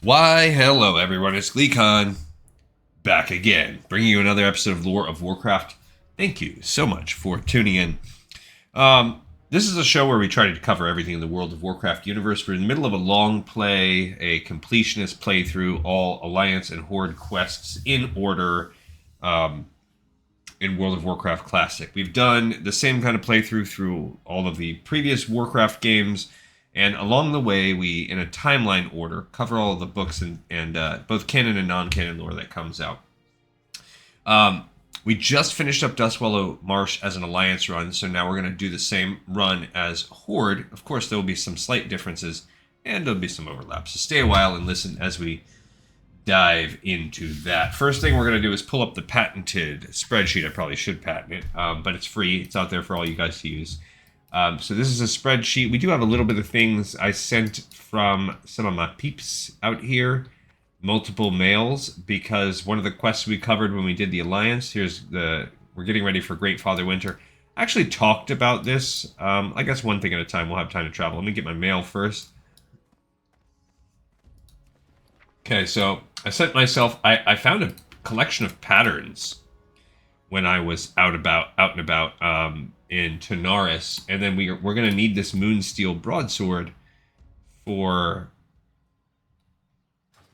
Why, hello everyone, it's GleeCon, back again, bringing you another episode of Lore of Warcraft. Thank you so much for tuning in. This is a show where we try to cover everything in the World of Warcraft universe. We're in the middle of a long play, a completionist playthrough, all Alliance and Horde quests in order in World of Warcraft Classic. We've done the same kind of playthrough through all of the previous Warcraft games, and along the way, we, in a timeline order, cover all of the books and both canon and non-canon lore that comes out. We just finished up Dustwallow Marsh as an Alliance run, so now we're going to do the same run as Horde. Of course, there will be some slight differences, and there'll be some overlaps. So stay a while and listen as we dive into that. First thing we're going to do is pull up the patented spreadsheet. I probably should patent it, but it's free. It's out there for all you guys to use. So this is a spreadsheet. We do have a little bit of things I sent from some of my peeps out here. Multiple mails, because one of the quests we covered when we did the Alliance, we're getting ready for Great Father Winter. I actually talked about this. I guess one thing at a time. We'll have time to travel. Let me get my mail first. Okay, so I sent myself, I found a collection of patterns when I was out and about in Tanaris, and then we're going to need this Moonsteel broadsword for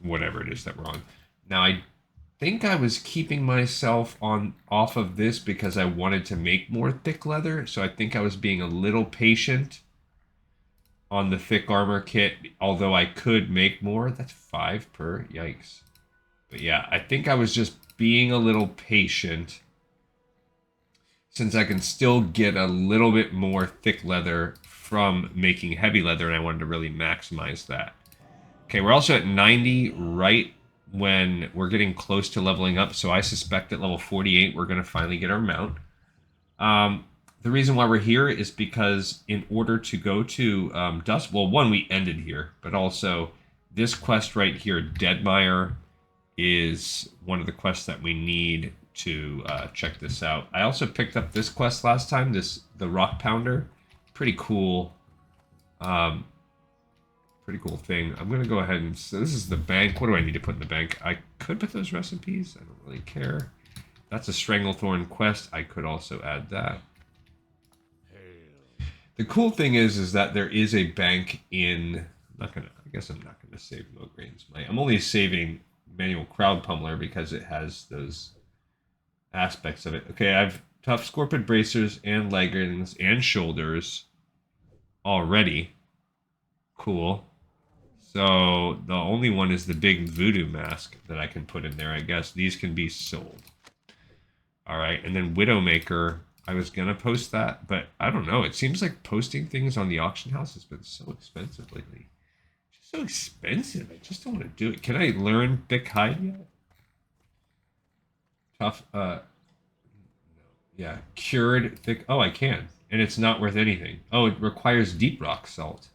whatever it is that we're on. Now, I think I was keeping myself off of this because I wanted to make more thick leather, so I think I was being a little patient on the thick armor kit, although I could make more. That's 5 per, yikes. But yeah, I think I was just being a little patient since I can still get a little bit more thick leather from making heavy leather, and I wanted to really maximize that. Okay, we're also at 90 right when we're getting close to leveling up, so I suspect at level 48 we're going to finally get our mount. The reason why we're here is because in order to go to one, we ended here, but also this quest right here, Deadmire, is one of the quests that we need to check this out. I also picked up this quest last time, the Rock Pounder. Pretty cool. Pretty cool thing. I'm going to go ahead and... So this is the bank. What do I need to put in the bank? I could put those recipes. I don't really care. That's a Stranglethorn quest. I could also add that. The cool thing is that there is a bank in... I guess I'm not going to save Mograin's Might. I'm only saving Manual Crowd Pummeler because it has those aspects of it. Okay, I have Tough Scorpion Bracers and leggings and shoulders already. Cool. So the only one is the big voodoo mask that I can put in there, I guess. These can be sold. Alright, and then Widowmaker, I was going to post that, but I don't know. It seems like posting things on the auction house has been so expensive lately. Just so expensive. I just don't want to do it. Can I learn Thick Hide yet? Tough, yeah, Cured Thick, oh, I can. And it's not worth anything. Oh, it requires Deep Rock Salt.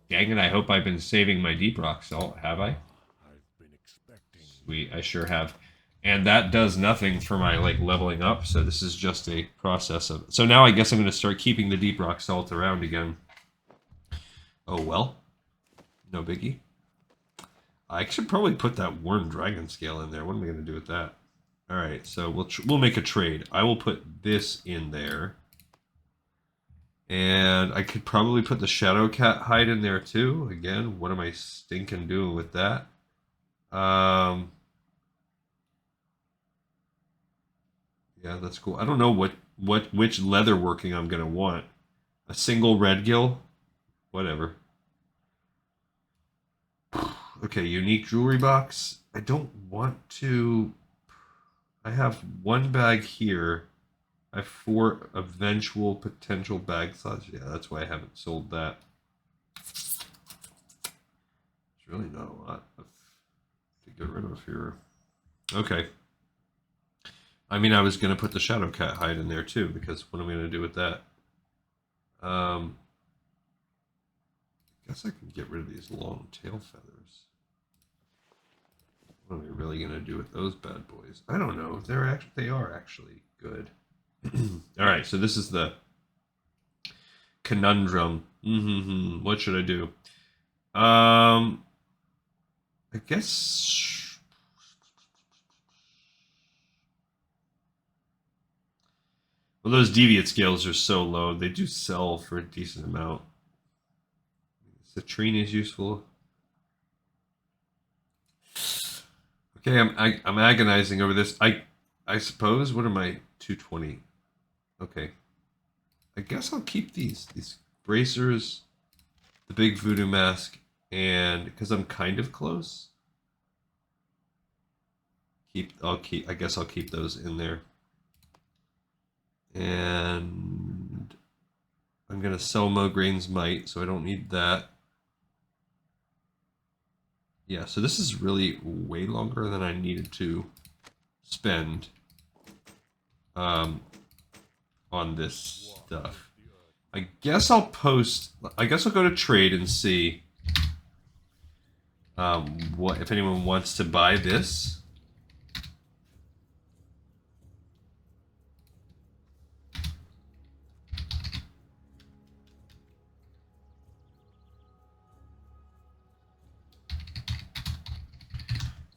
Dang it, I hope I've been saving my Deep Rock Salt, have I? I've been expecting. Sweet, I sure have. And that does nothing for my leveling up, so this is just a process of... So now I guess I'm going to start keeping the Deep Rock Salt around again. Oh well. No biggie. I should probably put that Worm Dragon Scale in there. What am I going to do with that? Alright, so we'll make a trade. I will put this in there. And I could probably put the Shadowcat hide in there too. Again, what am I stinking doing with that? Yeah, that's cool. I don't know which leather working I'm gonna want. A single red gill? Whatever. Okay, unique jewelry box. I don't want to... I have one bag here. I have 4 eventual potential bag slots. Yeah, that's why I haven't sold that. There's really not a lot to get rid of here. Okay. I mean, I was going to put the Shadowcat hide in there too, because what am I going to do with that? I guess I can get rid of these long tail feathers. What am I really going to do with those bad boys? I don't know. They are actually good. All right, so this is the conundrum. What should I do? I guess... Well, those deviate scales are so low. They do sell for a decent amount. Citrine is useful. Okay, I'm agonizing over this. I suppose. What am I? 220. Okay. I guess I'll keep these bracers, the big voodoo mask, and because I'm kind of close. I guess I'll keep those in there. And I'm gonna sell Mograin's Might, so I don't need that. Yeah, so this is really way longer than I needed to spend on this stuff. I guess I'll go to trade and see what if anyone wants to buy this.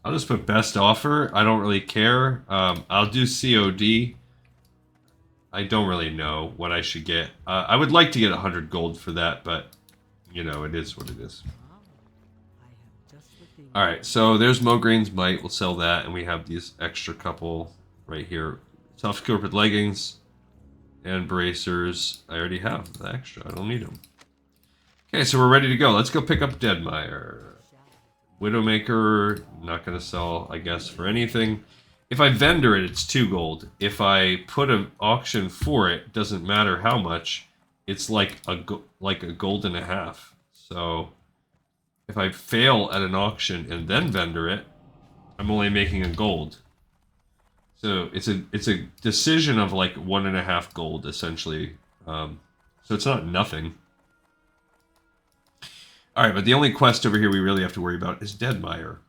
I'll just put best offer. I don't really care. I'll do COD. I don't really know what I should get. I would like to get 100 gold for that, but, you know, it is what it is. Alright, so there's Mograin's Might. We'll sell that, and we have these extra couple right here. Self-sculpted leggings and bracers. I already have the extra. I don't need them. Okay, so we're ready to go. Let's go pick up Deadmire. Widowmaker, not going to sell, I guess, for anything. If I vendor it, it's 2 gold. If I put an auction for it, doesn't matter how much, it's like a gold and a half. So if I fail at an auction and then vendor it, I'm only making a gold. So it's a decision of like 1.5 gold essentially. So it's not nothing. Alright, but the only quest over here we really have to worry about is Deadmire.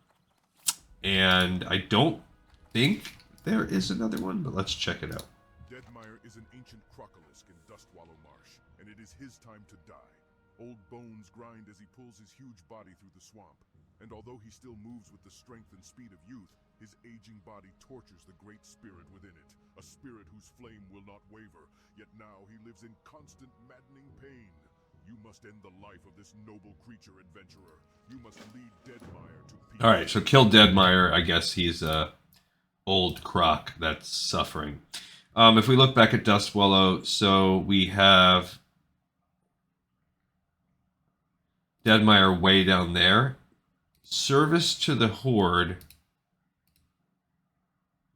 And I don't think there is another one, but let's check it out. Deadmire is an ancient crocolisk in Dustwallow Marsh, and it is his time to die. Old bones grind as he pulls his huge body through the swamp. And although he still moves with the strength and speed of youth, his aging body tortures the great spirit within it. A spirit whose flame will not waver, yet now he lives in constant maddening pain. You must end the life of this noble creature, adventurer. You must lead Deadmire to peace. Alright, so kill Deadmire. I guess he's a old croc that's suffering. If we look back at Dustwallow, so we have Deadmire way down there. Service to the Horde.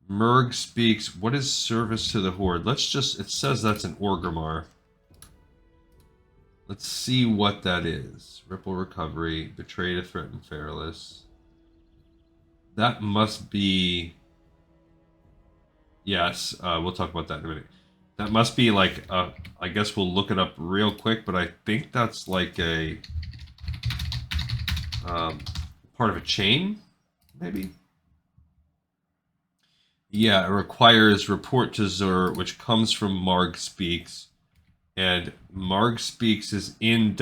Merg speaks. What is service to the Horde? It says that's an Orgrimmar. Let's see what that is. Ripple recovery, betray to threaten Feralus. That must be... Yes, we'll talk about that in a minute. That must be like, I guess we'll look it up real quick, but I think that's like a part of a chain, maybe? Yeah, it requires report to Zur, which comes from Marg Speaks. And Marg Speaks is in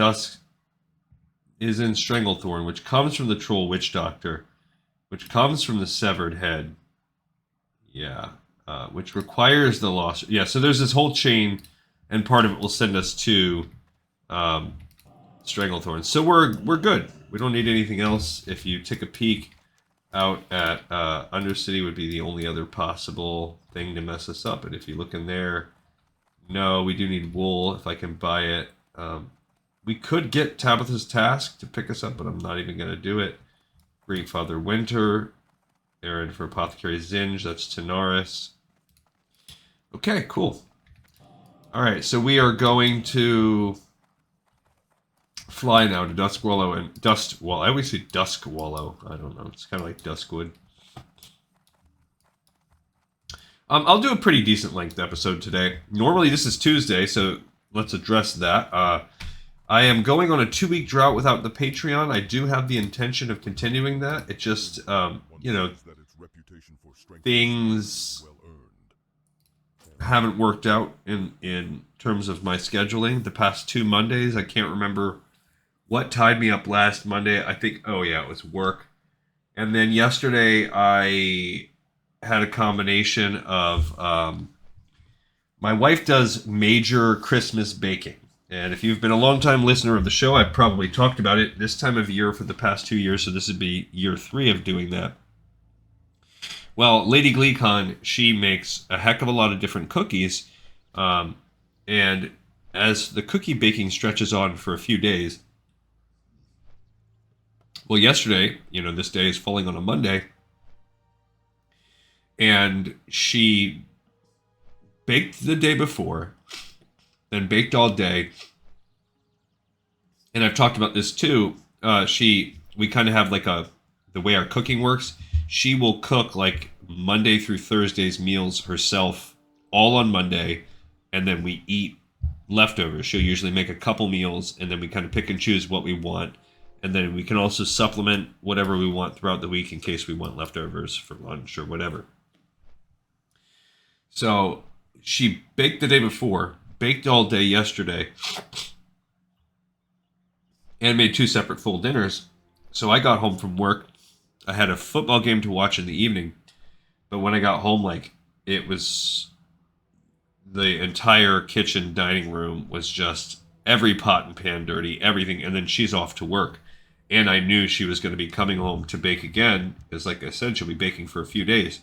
Stranglethorn, which comes from the Troll Witch Doctor, which comes from the Severed Head. Yeah, which requires the lost. Yeah, so there's this whole chain, and part of it will send us to Stranglethorn. So we're good. We don't need anything else. If you take a peek out at Undercity, would be the only other possible thing to mess us up. And if you look in there. No, we do need wool if I can buy it. We could get Tabitha's Task to pick us up, but I'm not even going to do it. Great Father Winter. Errand for Apothecary Zinj. That's Tanaris. Okay, cool. Alright, so we are going to fly now to Dustwallow and Dustwallow. I always say Duskwallow. I don't know. It's kind of like Duskwood. I'll do a pretty decent length episode today. Normally this is Tuesday, so let's address that. I am going on a 2-week drought without the Patreon. I do have the intention of continuing that. It just, you know, things haven't worked out in terms of my scheduling. The past 2 Mondays, I can't remember what tied me up last Monday. I think, oh yeah, it was work. And then yesterday I had a combination of my wife does major Christmas baking. And if you've been a long-time listener of the show, I've probably talked about it this time of year for the past 2 years, so this would be year 3 of doing that. Well, Lady GleeCon, she makes a heck of a lot of different cookies, and as the cookie baking stretches on for a few days, well, yesterday, this day is falling on a Monday, and she baked the day before, then baked all day, and I've talked about this too. We kind of have like the way our cooking works. She will cook like Monday through Thursday's meals herself, all on Monday, and then we eat leftovers. She'll usually make a couple meals, and then we kind of pick and choose what we want, and then we can also supplement whatever we want throughout the week in case we want leftovers for lunch or whatever. So she baked the day before, baked all day yesterday, and made 2 separate full dinners. So I got home from work. I had a football game to watch in the evening, but when I got home, it was the entire kitchen dining room was just every pot and pan dirty, everything, and then she's off to work. And I knew she was going to be coming home to bake again, because like I said, she'll be baking for a few days.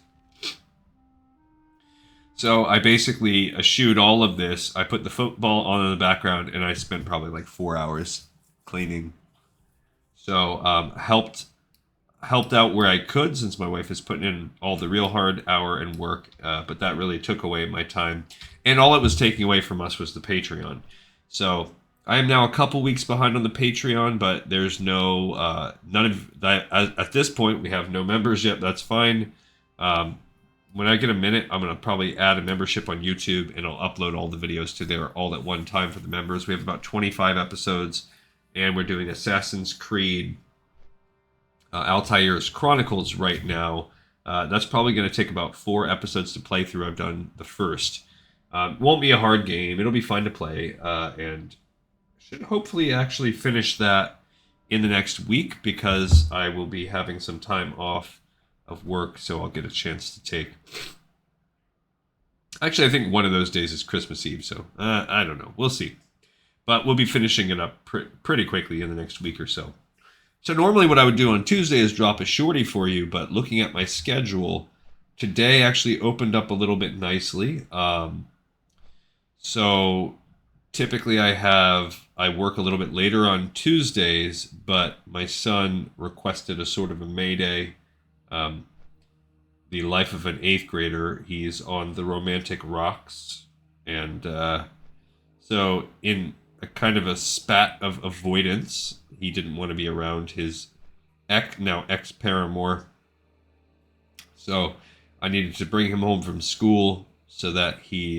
So I basically eschewed all of this. I put the football on in the background, and I spent probably like 4 hours cleaning. So helped out where I could, since my wife is putting in all the real hard hour and work, but that really took away my time. And all it was taking away from us was the Patreon. So I am now a couple weeks behind on the Patreon, but there's none of that. At this point, we have no members yet. That's fine. When I get a minute, I'm going to probably add a membership on YouTube, and I'll upload all the videos to there all at one time for the members. We have about 25 episodes, and we're doing Assassin's Creed Altair's Chronicles right now. That's probably going to take about 4 episodes to play through. I've done the first. Won't be a hard game. It'll be fun to play, and should hopefully actually finish that in the next week, because I will be having some time off of work, so I'll get a chance to take. Actually, I think one of those days is Christmas Eve, so I don't know. We'll see. But we'll be finishing it up pretty quickly in the next week or so. So normally what I would do on Tuesday is drop a shorty for you, but looking at my schedule, today actually opened up a little bit nicely. So typically I work a little bit later on Tuesdays, but my son requested a sort of a Mayday. The life of an 8th grader. He's on the Romantic Rocks, and so in a kind of a spat of avoidance, he didn't want to be around his ex-paramour. So I needed to bring him home from school so that he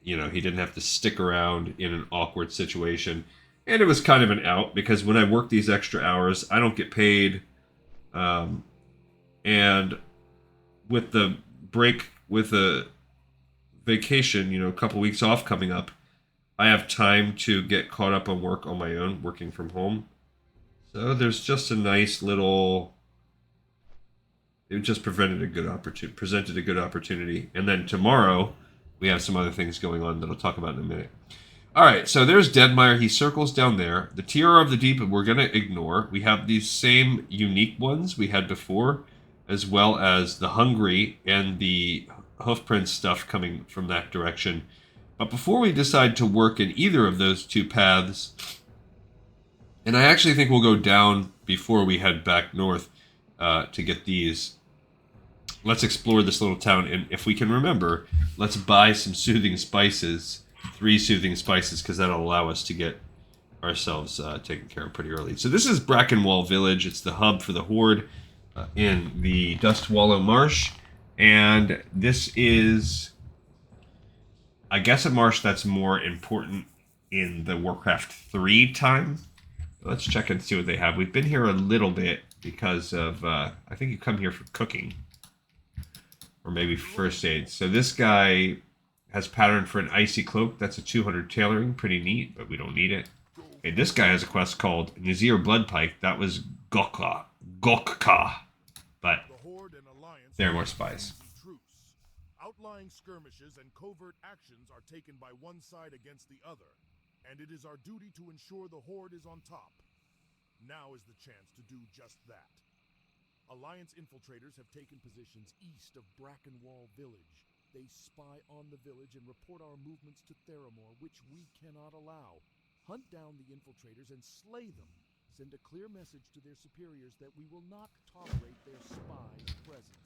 didn't have to stick around in an awkward situation. And it was kind of an out, because when I work these extra hours, I don't get paid. And with the break, with the vacation, a couple weeks off coming up, I have time to get caught up on work on my own, working from home. So there's just a nice little. It just presented a good opportunity. And then tomorrow, we have some other things going on that I'll talk about in a minute. All right, so there's Deadmire. He circles down there. The Tiara of the Deep, we're going to ignore. We have these same unique ones we had before, as well as the Hungry and the Hoofprints stuff coming from that direction. But before we decide to work in either of those 2 paths, and I actually think we'll go down before we head back north to get these, let's explore this little town, and if we can remember, let's buy some soothing spices, 3 soothing spices, because that'll allow us to get ourselves taken care of pretty early. So this is Brackenwall Village. It's the hub for the Horde in the Dustwallow Marsh, and this is, I guess, a marsh that's more important in the Warcraft 3 time. Let's check and see what they have. We've been here a little bit because of, I think you come here for cooking, or maybe first aid. So this guy has pattern for an icy cloak. That's a 200 tailoring, pretty neat, but we don't need it. Okay, this guy has a quest called Nazir Bloodpike. That was Gokka. Theramore Spies. Truce. Outlying skirmishes and covert actions are taken by one side against the other, and it is our duty to ensure the Horde is on top. Now is the chance to do just that. Alliance infiltrators have taken positions east of Brackenwall Village. They spy on the village and report our movements to Theramore, which we cannot allow. Hunt down the infiltrators and slay them. Send a clear message to their superiors that we will not tolerate their spies' presence.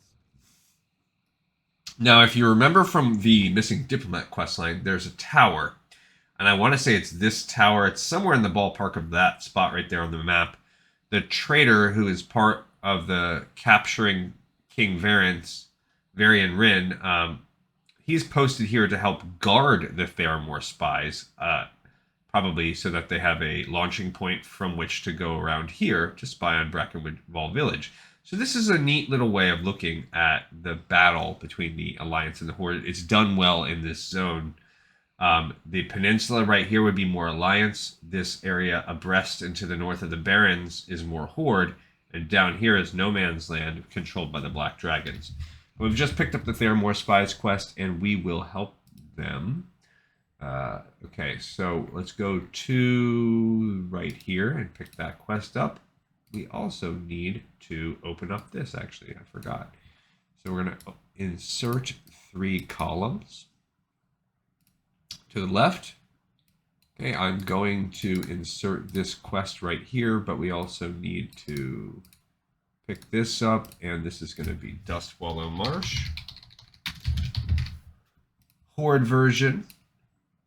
Now, if you remember from the Missing Diplomat questline, there's a tower. And I want to say it's this tower. It's somewhere in the ballpark of that spot right there on the map. The traitor, who is part of the capturing King Varian Rin, he's posted here to help guard the Theramore Spies, probably so that they have a launching point from which to go around here to spy on Brackenwall Village. So this is a neat little way of looking at the battle between the Alliance and the Horde. It's done well in this zone. The peninsula right here would be more Alliance. This area abreast and to the north of the Barrens is more Horde. And down here is No Man's Land, controlled by the Black Dragons. We've just picked up the Theramore Spies quest, and we will help them. Okay, so let's go to right here and pick that quest up. We also need to open up this, actually. I forgot. So we're going to insert 3 columns. To the left. Okay, I'm going to insert this quest right here, but we also need to pick this up, and this is going to be Dustwallow Marsh Horde version,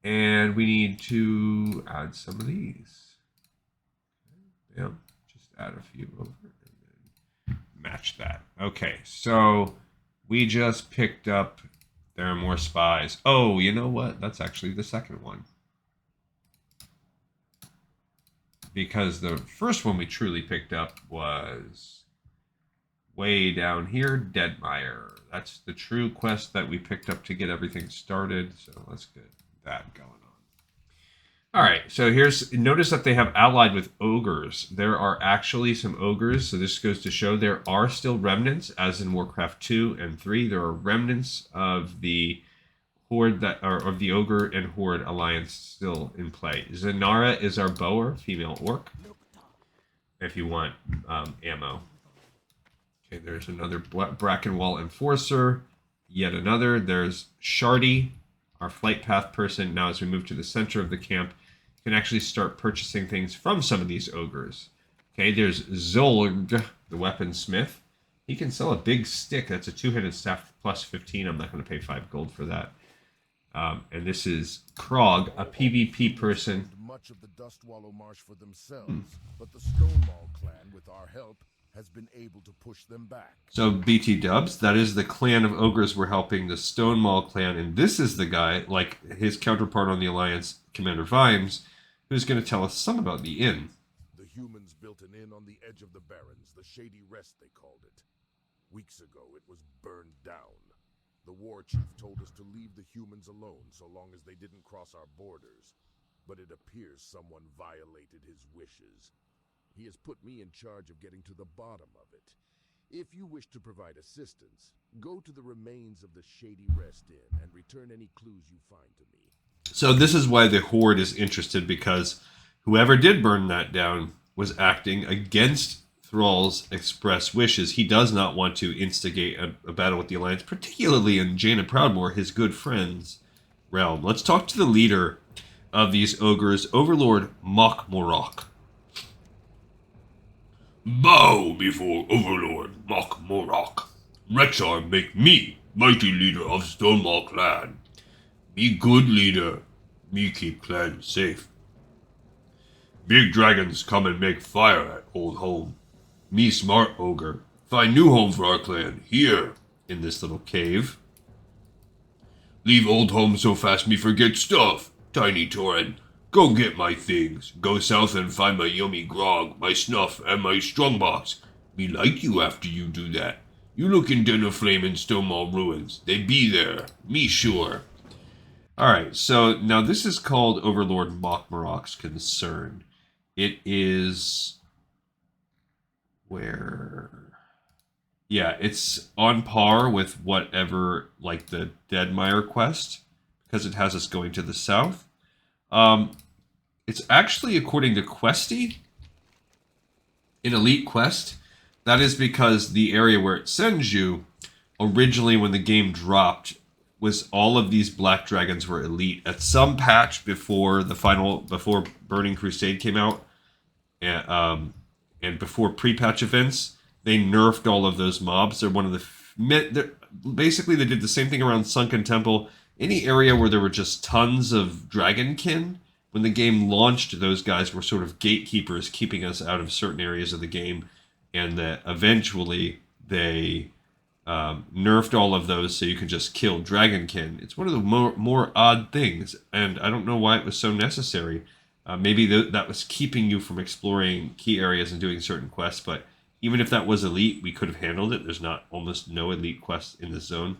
and we need to add some of these. Okay, yeah, just add a few over and then match that. Okay, so we just picked up Theramore Spies. Oh, you know what? That's actually the second one. Because the first one we truly picked up was way down here, Deadmire. That's the true quest that we picked up to get everything started. So let's get that going on. All right, so notice that they have allied with ogres. There are actually some ogres, so this goes to show there are still remnants, as in Warcraft 2 and 3. There are remnants of the Horde of the Ogre and Horde alliance still in play. Zanara is our bower, female orc. If you want ammo. Okay, there's another Brackenwall enforcer. Yet another. There's Shardy, our flight path person. Now, as we move to the center of the camp, you can actually start purchasing things from some of these ogres. Okay, there's Zolg, the weaponsmith. He can sell a big stick. That's a 2-handed staff plus 15. I'm not going to pay 5 gold for that. And this is Krog, a PvP person. Much of the Dustwallow Marsh for themselves, but the Stonewall clan, with our help, has been able to push them back. So BT dubs, that is the clan of ogres we're helping, the Stonewall clan, and this is the guy, like his counterpart on the Alliance, Commander Vimes, who's going to tell us some about the inn. The humans built an inn on the edge of the Barrens, the Shady Rest they called it. Weeks ago, it was burned down. The war chief told us to leave the humans alone so long as they didn't cross our borders. But it appears someone violated his wishes. He has put me in charge of getting to the bottom of it. If you wish to provide assistance, go to the remains of the Shady Rest Inn and return any clues you find to me. So this is why the Horde is interested, because whoever did burn that down was acting against Thrall's express wishes. He does not want to instigate a battle with the Alliance, particularly in Jaina Proudmoore, his good friend's realm. Let's talk to the leader of these ogres, Overlord Mokmorok. Bow before Overlord Mokmorok. Rexar make me mighty leader of Stonewall clan. Me good leader, me keep clan safe. Big dragons come and make fire at old home. Me smart ogre, find new home for our clan, here, in this little cave. Leave old home so fast me forget stuff. Tiny Torrent, go get my things. Go south and find my yummy grog, my snuff, and my strongbox. Me like you after you do that. You look in Den of Flame and Stonewall Ruins. They be there. Me sure. Alright, so now this is called Overlord Mokmorok's Concern. It is... where... Yeah, it's on par with whatever, like the Deadmire quest, because it has us going to the south. It's actually, according to Questy, an elite quest. That is because the area where it sends you, originally when the game dropped, was all of these black dragons were elite. At some patch before before Burning Crusade came out, and before pre-patch events, they nerfed all of those mobs. They're one of the basically they did the same thing around Sunken Temple. Any area where there were just tons of dragonkin, when the game launched, those guys were sort of gatekeepers, keeping us out of certain areas of the game, and that eventually they nerfed all of those so you can just kill dragonkin. It's one of the more odd things, and I don't know why it was so necessary. Maybe that was keeping you from exploring key areas and doing certain quests, but even if that was elite, we could have handled it. There's not almost no elite quests in this zone.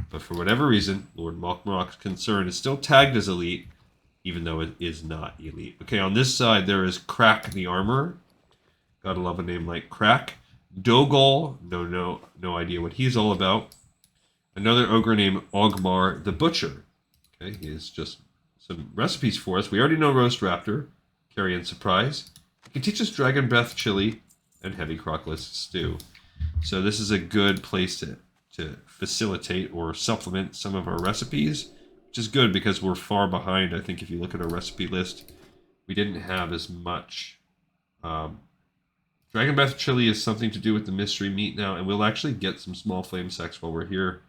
But for whatever reason, Lord Mok'Marok's concern is still tagged as elite, even though it is not elite. Okay, on this side, there is Crack the Armorer. Gotta love a name like Crack. Dogol, no idea what he's all about. Another ogre named Ogmar the Butcher. Okay, he has just some recipes for us. We already know Roast Raptor, Carrion Surprise. He can teach us Dragon Breath Chili and Heavy Crocolisk Stew. So this is a good place to facilitate or supplement some of our recipes, which is good because we're far behind. I think if you look at our recipe list, we didn't have as much. Dragon Breath Chili is something to do with the mystery meat now, and we'll actually get some small flame sacks while we're here.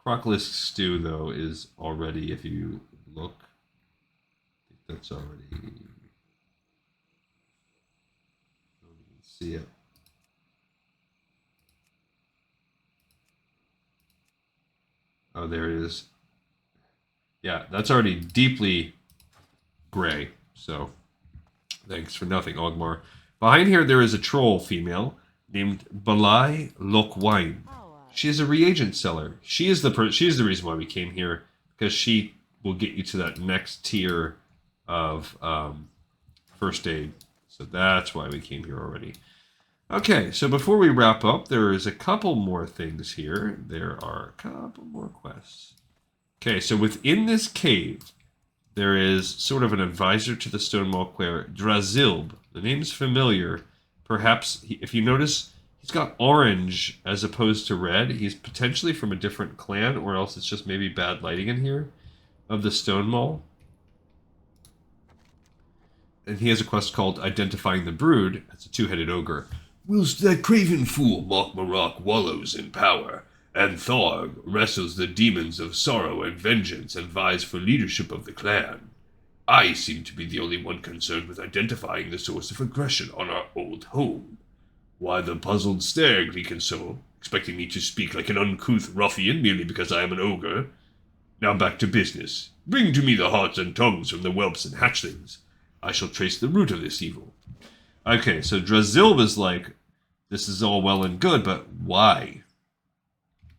Crocolisk Stew, though, is already, if you look, I think that's already, I don't even see it. Oh, there it is. Yeah, that's already deeply gray, so thanks for nothing, Ogmar. Behind here, there is a troll female named Balai Lokwine. She is a reagent seller. She is the reason why we came here, because she will get you to that next tier of first aid. So that's why we came here already. Okay, so before we wrap up, there is a couple more things here. There are a couple more quests. Okay, so within this cave, there is sort of an advisor to the Stonemaul Clare, Drazilb. The name's familiar. Perhaps, if you notice, he's got orange as opposed to red. He's potentially from a different clan, or else it's just maybe bad lighting in here, of the Stonemaul. And he has a quest called Identifying the Brood. It's a two-headed ogre. Whilst that craven fool Mok'Marok wallows in power, and Tharg wrestles the demons of sorrow and vengeance and vies for leadership of the clan, I seem to be the only one concerned with identifying the source of aggression on our old home. Why the puzzled stare, Gleekensole, expecting me to speak like an uncouth ruffian merely because I am an ogre? Now back to business. Bring to me the hearts and tongues from the whelps and hatchlings. I shall trace the root of this evil. Okay, so Drazilb is like, this is all well and good, but why?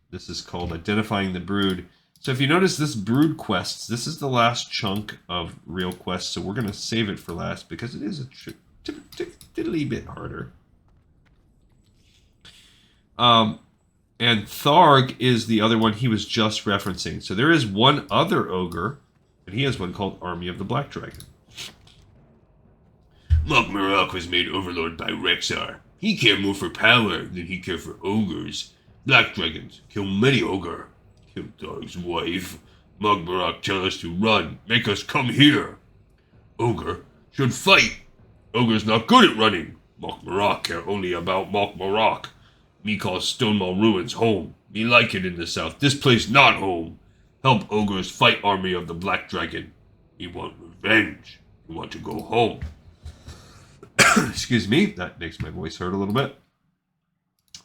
This is called Identifying the Brood. So if you notice this brood quests, this is the last chunk of real quests, so we're going to save it for last because it is a tiddly bit harder. And Tharg is the other one he was just referencing. So there is one other ogre, and he has one called Army of the Black Dragon. Mok'Marok was made overlord by Rexxar. He cared more for power than he cared for ogres. Black dragons kill many ogre. Kill Tharg's wife. Mok'Marok tell us to run. Make us come here. Ogre should fight. Ogre's not good at running. Mok'Marok care only about Mok'Marok. Me call Stonemaul Ruins home. Me like it in the south. This place not home. Help ogres fight Army of the Black Dragon. Me want revenge. Me want to go home. Excuse me, that makes my voice hurt a little bit.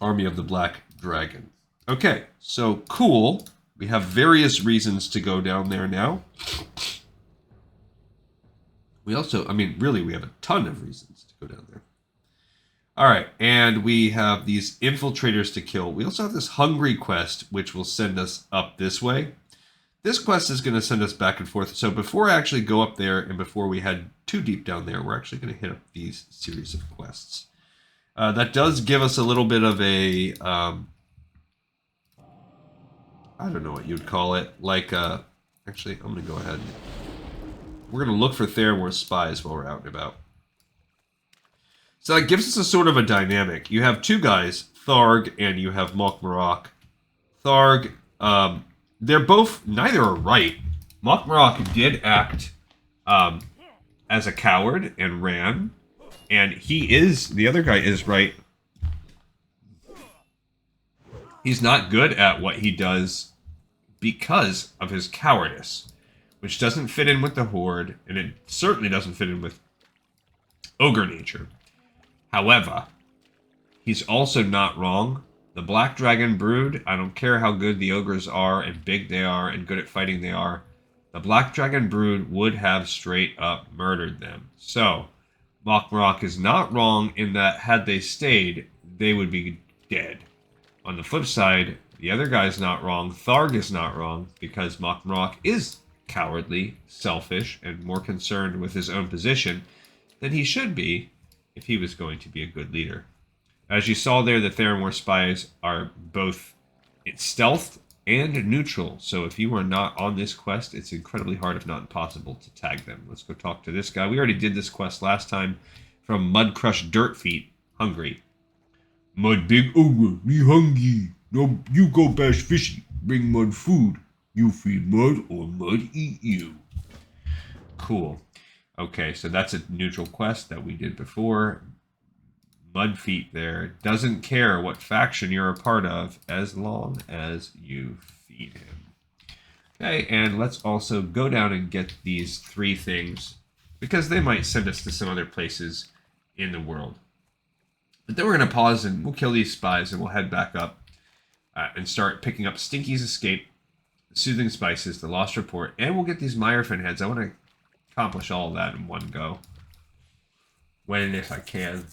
Army of the Black Dragon. Okay, so cool. We have various reasons to go down there now. We also, really, we have a ton of reasons to go down there. All right, and we have these infiltrators to kill. We also have this hungry quest, which will send us up this way. This quest is going to send us back and forth. So before I actually go up there and before we head too deep down there, we're actually going to hit up these series of quests. That does give us a little bit of a I don't know what you'd call it. Like, actually, I'm going to go ahead. We're going to look for Theramore Spies while we're out and about. So that gives us a sort of a dynamic. You have two guys, Tharg and you have Mok'Marok. Tharg, they're both, neither are right. Mok'Marok did act as a coward and ran. And the other guy is right. He's not good at what he does because of his cowardice, which doesn't fit in with the Horde, and it certainly doesn't fit in with ogre nature. However, he's also not wrong. The Black Dragon Brood, I don't care how good the ogres are and big they are and good at fighting they are, the Black Dragon Brood would have straight up murdered them. So, Mok'Marok is not wrong in that had they stayed, they would be dead. On the flip side, the other guy's not wrong. Tharg is not wrong because Mok'Marok is cowardly, selfish, and more concerned with his own position than he should be if he was going to be a good leader. As you saw there, the Theramore Spies are both stealth and neutral. So if you are not on this quest, it's incredibly hard, if not impossible, to tag them. Let's go talk to this guy. We already did this quest last time from Mud Crush Dirtfeet, Hungry. Mud big ogre, me hungry. No, you go bash fishy. Bring mud food. You feed mud or mud eat you. Cool. Okay, so that's a neutral quest that we did before. Mudfeet there doesn't care what faction you're a part of as long as you feed him. Okay, and let's also go down and get these 3 things because they might send us to some other places in the world. But then we're going to pause and we'll kill these spies and we'll head back up and start picking up Stinky's Escape, Soothing Spices, the Lost Report, and we'll get these Myrefin heads. I want to accomplish all of that in one go. When and if I can.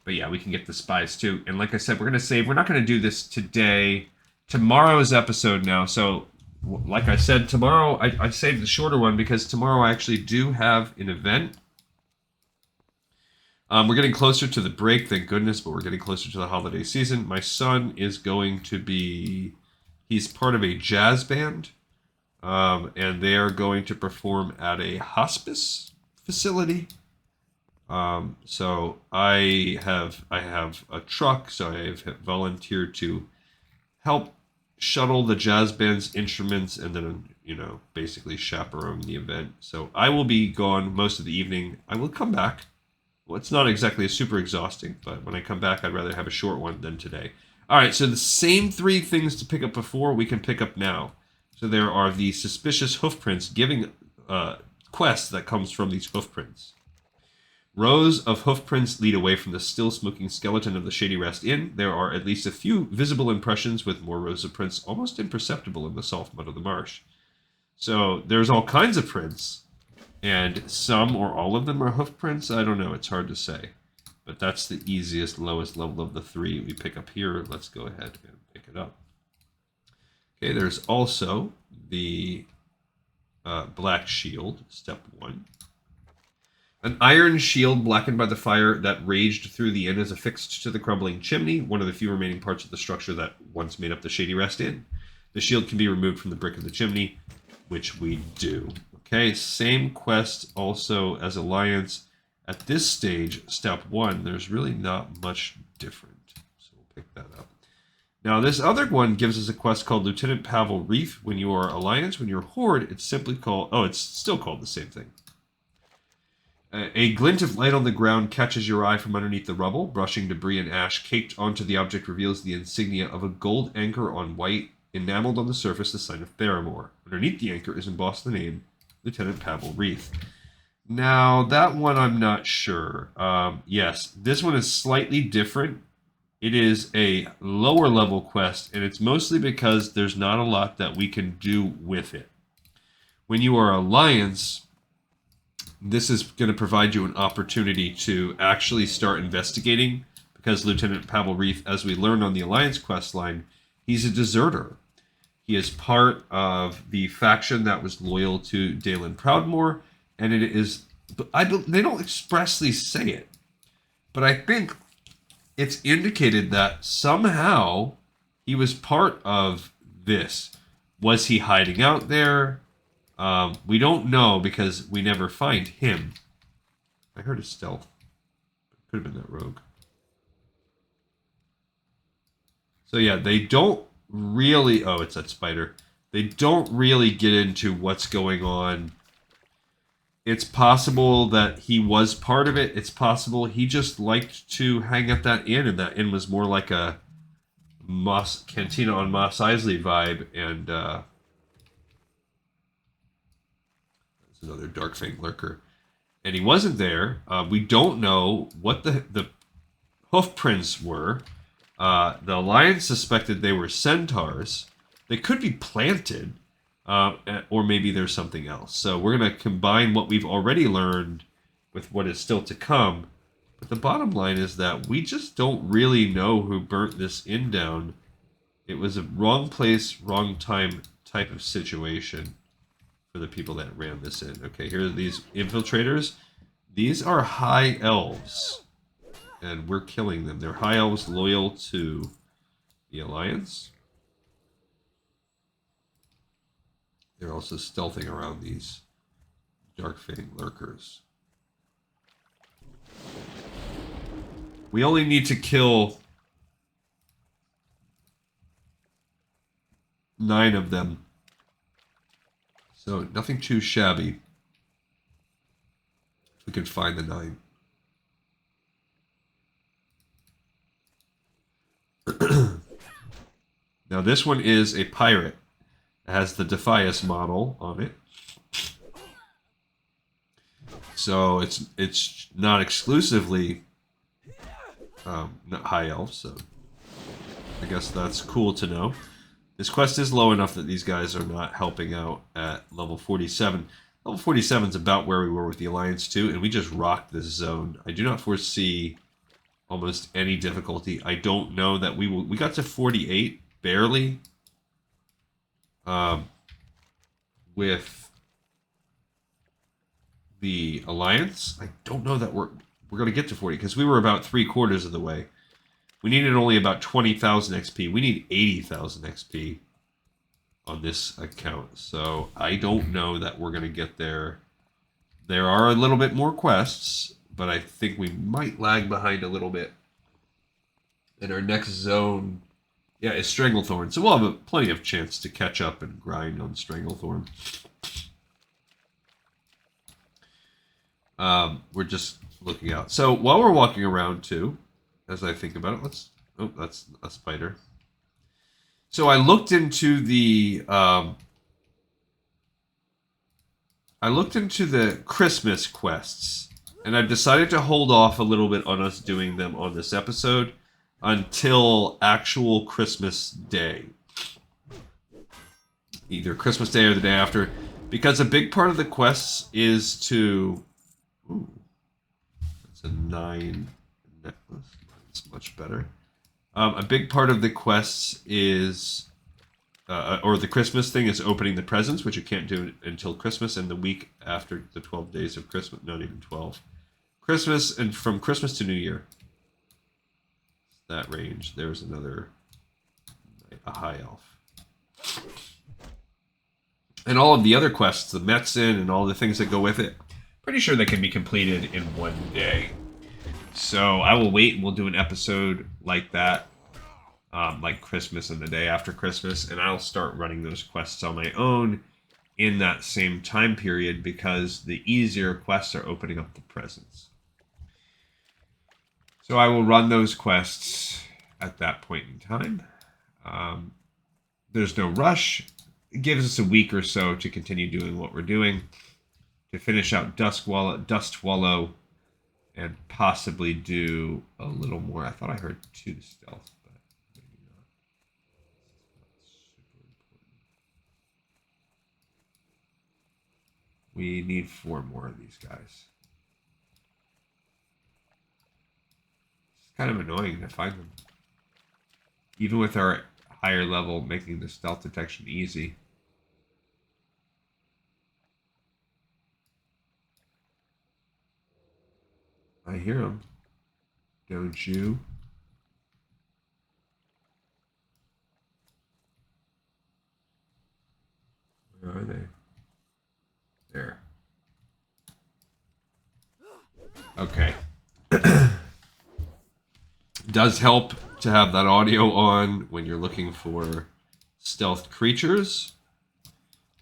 But yeah, we can get the spies too. And like I said, we're going to save. We're not going to do this today. Tomorrow's episode now. So like I said, tomorrow I saved the shorter one because tomorrow I actually do have an event. We're getting closer to the break, thank goodness, but we're getting closer to the holiday season. My son is going to be, he's part of a jazz band, and they are going to perform at a hospice facility. So I have a truck, so I have volunteered to help shuttle the jazz band's instruments and then, basically chaperone the event. So I will be gone most of the evening. I will come back. Well, it's not exactly super exhausting, but when I come back, I'd rather have a short one than today. All right, so the same 3 things to pick up before, we can pick up now. So there are the suspicious hoofprints giving quests that comes from these hoofprints. Rows of hoofprints lead away from the still smoking skeleton of the Shady Rest Inn. There are at least a few visible impressions with more rows of prints almost imperceptible in the soft mud of the marsh. So there's all kinds of prints. And some or all of them are hoof prints. I don't know. It's hard to say. But that's the easiest, lowest level of the 3 we pick up here. Let's go ahead and pick it up. Okay, there's also the black shield, step 1. An iron shield blackened by the fire that raged through the inn is affixed to the crumbling chimney, one of the few remaining parts of the structure that once made up the Shady Rest Inn. The shield can be removed from the brick of the chimney, which we do. Okay, same quest also as Alliance. At this stage, step 1, there's really not much different. So we'll pick that up. Now, this other one gives us a quest called Lieutenant Paval Reethe. When you are Alliance, when you're Horde, it's simply called... Oh, it's still called the same thing. A glint of light on the ground catches your eye from underneath the rubble. Brushing debris and ash caked onto the object reveals the insignia of a gold anchor on white, enameled on the surface the sign of Theramore. Underneath the anchor is embossed the name Lieutenant Paval Reethe. Now, that one I'm not sure. Yes, this one is slightly different. It is a lower level quest, and it's mostly because there's not a lot that we can do with it. When you are Alliance, this is going to provide you an opportunity to actually start investigating, because Lieutenant Paval Reethe, as we learned on the Alliance quest line, he's a deserter. He is part of the faction that was loyal to Dalen Proudmoore, and it is... they don't expressly say it, but I think it's indicated that somehow he was part of this. Was he hiding out there? We don't know because we never find him. I heard a stealth. Could have been that rogue. So yeah, they don't really... Oh, it's that spider. They don't really get into what's going on. It's possible that he was part of it. It's possible he just liked to hang at that inn, and that inn was more like a Cantina on Mos Eisley vibe, and there's another Darkfang lurker. And he wasn't there. We don't know what the Hoofprints were. The Alliance suspected they were centaurs. They could be planted, or maybe there's something else. So we're going to combine what we've already learned with what is still to come. But the bottom line is that we just don't really know who burnt this inn down. It was a wrong place, wrong time type of situation for the people that ran this in. Okay, here are these infiltrators. These are high elves, and we're killing them. They're high elves loyal to the Alliance. They're also stealthing around these Darkfang lurkers. We only need to kill 9 of them. So nothing too shabby. We can find the 9. Now this one is a pirate. It has the Defias model on it. So it's not exclusively not high elf, so I guess that's cool to know. This quest is low enough that these guys are not helping out at level 47. Level 47 is about where we were with the Alliance too, and we just rocked this zone. I do not foresee almost any difficulty. I don't know that we will... We got to 48, barely. With the Alliance. I don't know that we're going to get to 40, because we were about 3/4 of the way. We needed only about 20,000 XP. We need 80,000 XP on this account. So I don't know that we're going to get there. There are a little bit more quests, but I think we might lag behind a little bit. And our next zone, yeah, is Stranglethorn. So we'll have plenty of chance to catch up and grind on Stranglethorn. We're just looking out. So while we're walking around too, as I think about it, let's... Oh, that's a spider. So I looked into the... I looked into the Christmas quests, and I've decided to hold off a little bit on us doing them on this episode until actual Christmas Day. Either Christmas Day or the day after, because a big part of the quests is to... Ooh, that's a 9 necklace. It's much better. A big part of the quests is... or the Christmas thing is opening the presents, which you can't do until Christmas and the week after the 12 days of Christmas. Not even 12. Christmas, and from Christmas to New Year. That range. There's another... a high elf. And all of the other quests, the Metzin and all the things that go with it, pretty sure they can be completed in one day. So I will wait and we'll do an episode like that. Like Christmas and the day after Christmas, and I'll start running those quests on my own in that same time period, because the easier quests are opening up the presents. So I will run those quests at that point in time. There's no rush. It gives us a week or so to continue doing what we're doing, to finish out Dustwallow, and possibly do a little more. I thought I heard 2 stealth. We need 4 more of these guys. It's kind of annoying to find them. Even with our higher level making the stealth detection easy. I hear them. Don't you? are they? There. Okay. Does help to have that audio on when you're looking for stealth creatures.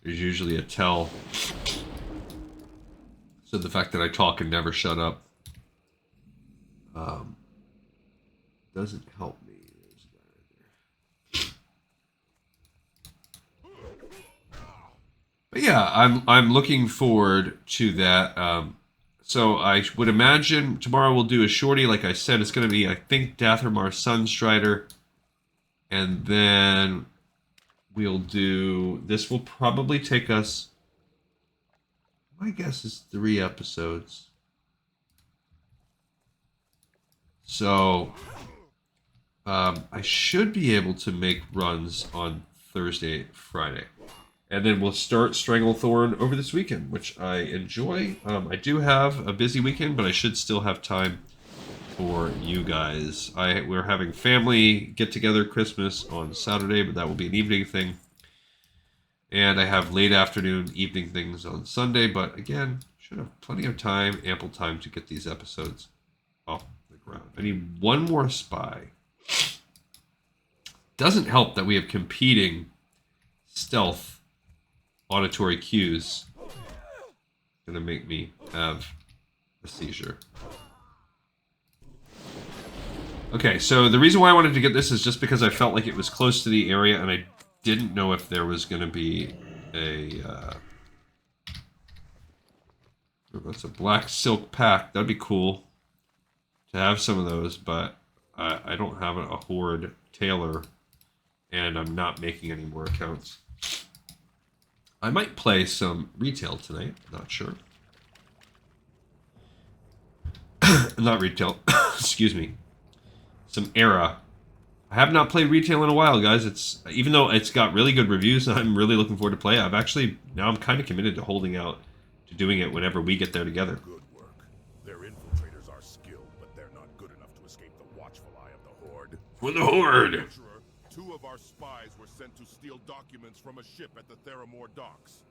There's usually a tell. So the fact that I talk and never shut up doesn't help me. There's a guy right there. But yeah, I'm looking forward to that. So I would imagine tomorrow we'll do a shorty. Like I said, it's going to be, I think, Theramore Sunstrider. And then we'll do... This will probably take us... My guess is 3 episodes. So... I should be able to make runs on Thursday, Friday. And then we'll start Stranglethorn over this weekend, which I enjoy. I do have a busy weekend, but I should still have time for you guys. We're having family get-together Christmas on Saturday, but that will be an evening thing. And I have late afternoon, evening things on Sunday, but again, should have plenty of time, ample time to get these episodes off the ground. I need one more spy. Doesn't help that we have competing stealth auditory cues. Gonna make me have a seizure. Okay, so the reason why I wanted to get this is just because I felt like it was close to the area and I didn't know if there was gonna be a that's a black silk pack. That'd be cool to have some of those, but I don't have a horde tailor and I'm not making any more accounts. I might play some retail tonight, not sure. Not retail, excuse me. Some era. I have not played retail in a while, guys. It's even though it's got really good reviews, I'm really looking forward to play. I'm kind of committed to holding out to doing it whenever we get there together. Good work. Their infiltrators are skilled, but they're not good enough to escape the watchful eye of the Horde. For the Horde! Adventurer, 2 of our spies were sent to steal documents from a ship at the Theramore Docks.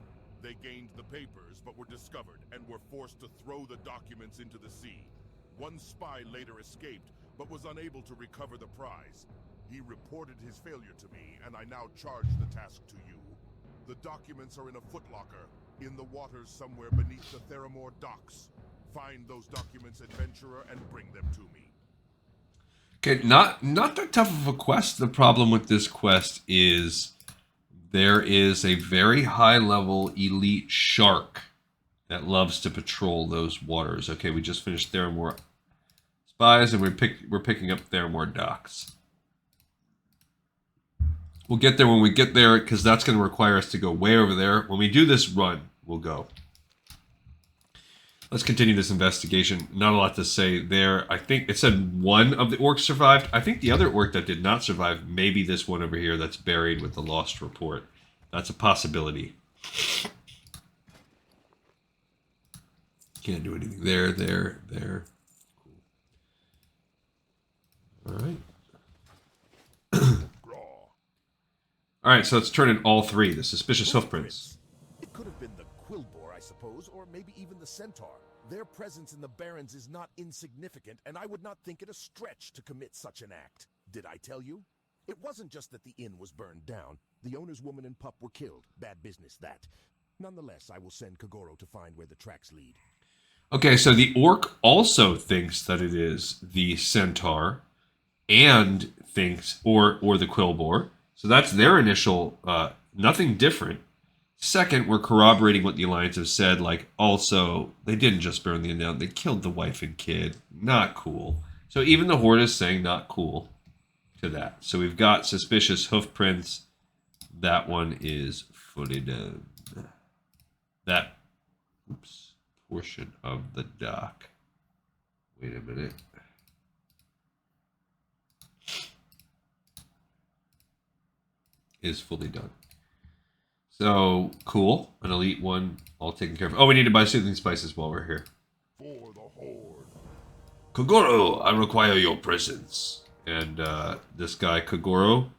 They gained the papers, but were discovered and were forced to throw the documents into the sea. One spy later escaped, but was unable to recover the prize. He reported his failure to me, and I now charge the task to you. The documents are in a footlocker, in the waters somewhere beneath the Theramore Docks. Find those documents, adventurer, and bring them to me. Okay, not that tough of a quest. The problem with this quest is there is a very high-level elite shark that loves to patrol those waters. Okay, we just finished Theramore Spies, and we're picking up Theramore Docks. We'll get there when we get there, because that's going to require us to go way over there. When we do this run, we'll go. Let's continue this investigation. Not a lot to say there. I think it said one of the orcs survived. I think the other orc that did not survive may be this one over here that's buried with the lost report. That's a possibility. Can't do anything there. Cool. All right. All right, so let's turn in all 3. The suspicious hoofprints. It could have been the Quillbore, I suppose, or maybe even the Centaur. Their presence in the Barrens is not insignificant, and I would not think it a stretch to commit such an act. Did I tell you? It wasn't just that the inn was burned down. The owner's woman and pup were killed. Bad business, that. Nonetheless, I will send Kogoro to find where the tracks lead. Okay, so the orc also thinks that it is the Centaur, and thinks, or the Quillbore. So that's their initial, nothing different. Second, we're corroborating what the Alliance have said, like, also, they didn't just burn the inn down, they killed the wife and kid. Not cool. So even the Horde is saying not cool to that. So we've got suspicious hoofprints. That one is fully done. That, portion of the dock. Wait a minute. Is fully done. So, cool. An elite one, all taken care of. Oh, we need to buy soothing spices while we're here. For the Horde. Kogoro, I require your presence. And this guy, Kogoro,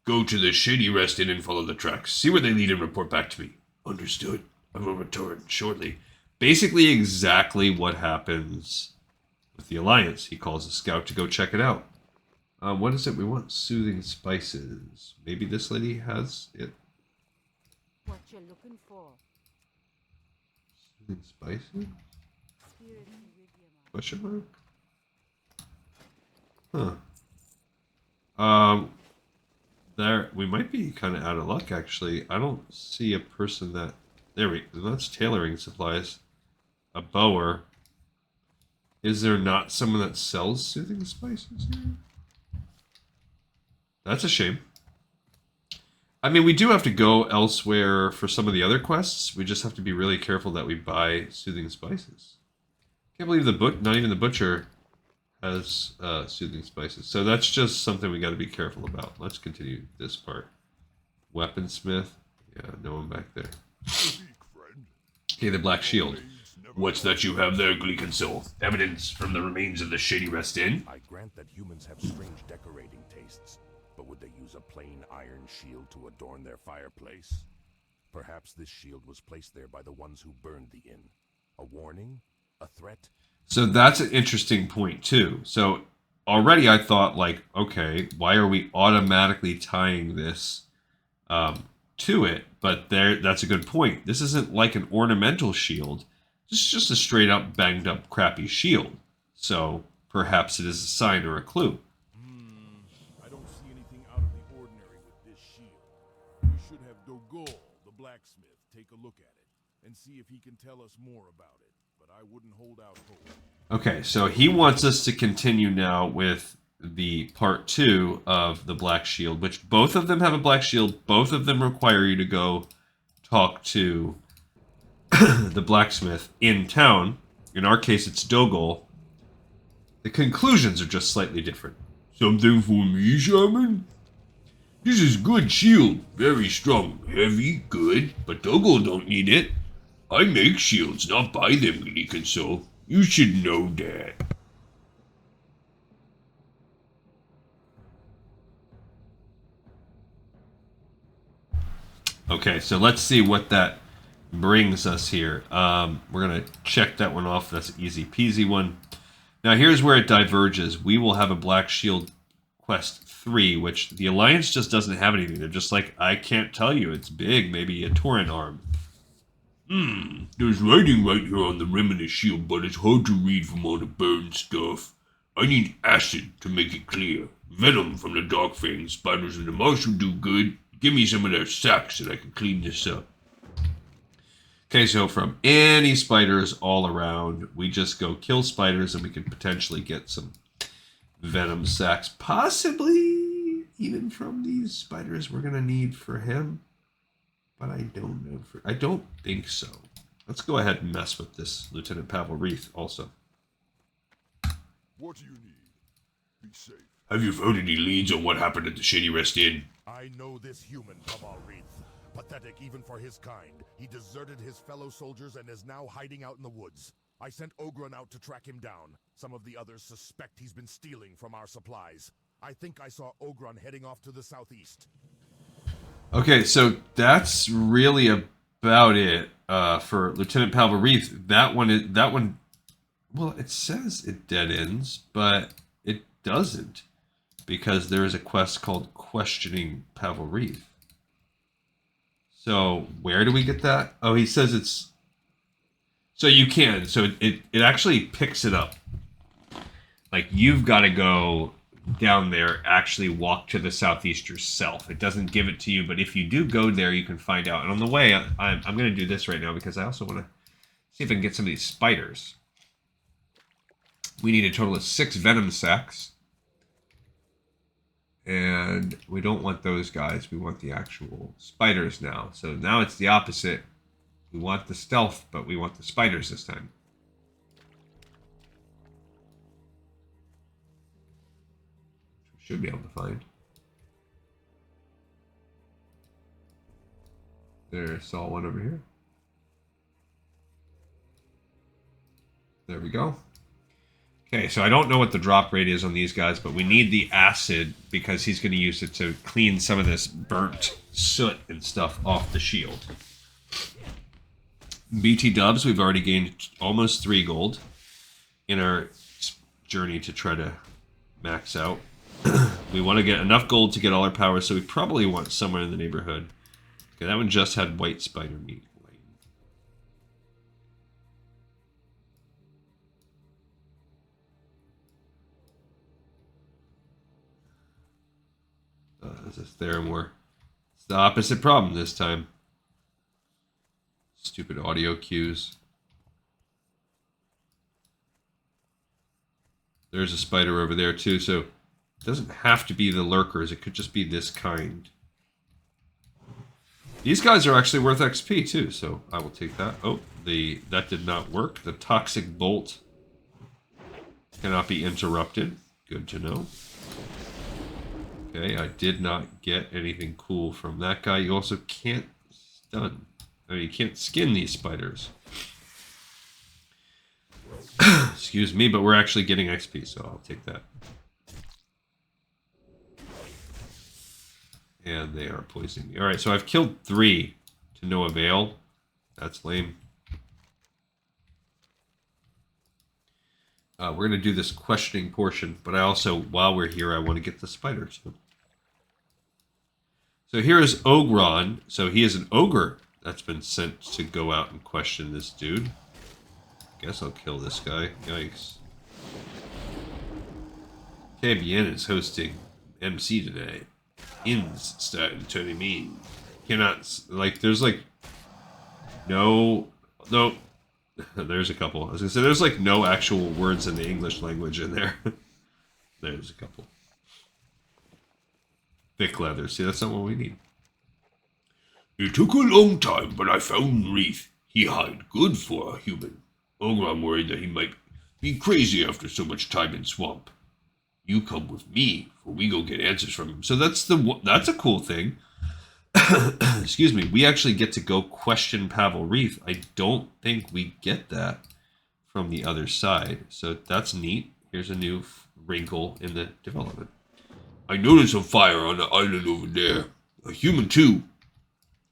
Go to the Shady Rest Inn and follow the tracks. See where they lead and report back to me. Understood. I will return shortly. Basically exactly what happens with the Alliance. He calls a scout to go check it out. What is it we want? Soothing spices. Maybe this lady has it. What you're looking for? Soothing spices? Spirit Iridium. Question mark? Huh. There, we might be kind of out of luck, actually. I don't see a person that... There we go. That's tailoring supplies. A bower. Is there not someone that sells soothing spices here? That's a shame. I mean, we do have to go elsewhere for some of the other quests. We just have to be really careful that we buy soothing spices. Can't believe not even the butcher has soothing spices. So that's just something we got to be careful about. Let's continue this part. Weaponsmith. Yeah, no one back there. Okay, the Black Shield. What's that you have there, Gleekensil? Evidence from the remains of the Shady Rest Inn? I grant that humans have strange decorating tastes, but would they use a plain iron shield to adorn their fireplace? Perhaps this shield was placed there by the ones who burned the inn. A warning? A threat? So that's an interesting point, too. So already I thought, like, okay, why are we automatically tying this to it? But that's a good point. This isn't like an ornamental shield. This is just a straight up banged up crappy shield. So perhaps it is a sign or a clue. I don't see anything out of the ordinary with this shield. We should have Dogol, the blacksmith, take a look at it and see if he can tell us more about it. But I wouldn't hold out hope. Okay, so he wants us to continue now with the part 2 of the Black Shield, which both of them have a Black Shield. Both of them require you to go talk to the blacksmith in town. In our case, it's Dogol. The conclusions are just slightly different. Something for me, Shaman? This is good shield. Very strong. Heavy, good. But Dogol don't need it. I make shields, not buy them, Gleekensil. You should know that. Okay, so let's see what that brings us here. We're going to check that one off. That's an easy peasy one. Now, here's where it diverges. We will have a Black Shield Quest 3, which the Alliance just doesn't have anything. They're just like, I can't tell you. It's big. Maybe a Tauren arm. There's writing right here on the rim of the shield, but it's hard to read from all the burned stuff. I need acid to make it clear. Venom from the Dark Fang spiders in the marsh will do good. Give me some of their sacks so that I can clean this up. Okay, so from any spiders all around, we just go kill spiders and we can potentially get some venom sacks. Possibly even from these spiders we're going to need for him. But I don't know. I don't think so. Let's go ahead and mess with this Lieutenant Paval Reethe also. What do you need? Be safe. Have you found any leads on what happened at the Shady Rest Inn? I know this human, Paval Reethe. Pathetic even for his kind. He deserted his fellow soldiers and is now hiding out in the woods. I sent Ogron out to track him down. Some of the others suspect he's been stealing from our supplies. I think I saw Ogron heading off to the southeast. Okay, so that's really about it for Lieutenant Paval Reethe. That one, well, it says it dead ends, but it doesn't, because there is a quest called Questioning Paval Reethe. So where do we get that? Oh, he says it's... So you can. So it actually picks it up. Like, you've got to go down there, actually walk to the southeast yourself. It doesn't give it to you, but if you do go there, you can find out. And on the way, I'm going to do this right now because I also want to see if I can get some of these spiders. We need a total of 6 venom sacks. And we don't want those guys. We want the actual spiders now. So now it's the opposite. We want the stealth, but we want the spiders this time. Should be able to find. There, saw one over here. There we go. Okay, so I don't know what the drop rate is on these guys, but we need the acid because he's going to use it to clean some of this burnt soot and stuff off the shield. BT dubs, we've already gained almost 3 gold in our journey to try to max out. We want to get enough gold to get all our powers, so we probably want somewhere in the neighborhood. Okay, that one just had white spider meat. This is Theramore. It's the opposite problem this time. Stupid audio cues. There's a spider over there too, so it doesn't have to be the lurkers. It could just be this kind. These guys are actually worth XP too, so I will take that. Oh, that did not work. The toxic bolt cannot be interrupted. Good to know. Okay, I did not get anything cool from that guy. You also can't stun. I mean, you can't skin these spiders. Excuse me, but we're actually getting XP, so I'll take that. And they are poisoning me. Alright, so I've killed 3 to no avail. That's lame. We're going to do this questioning portion, but I also, while we're here, I want to get the spiders. So here is Ogron. So he is an ogre that's been sent to go out and question this dude. Guess I'll kill this guy. Yikes. KBN is hosting MC today. Inns starting turning mean. Cannot, like, there's like no, there's a couple. I was gonna say there's like no actual words in the English language in there. There's a couple. Thick leather. See, that's not what we need. It took a long time, but I found Reethe. He hid good for a human. Ogron worried that he might be crazy after so much time in swamp. You come with me, for we go get answers from him. So that's a cool thing. Excuse me. We actually get to go question Paval Reethe. I don't think we get that from the other side. So that's neat. Here's a new wrinkle in the development. I noticed a fire on the island over there. A human too.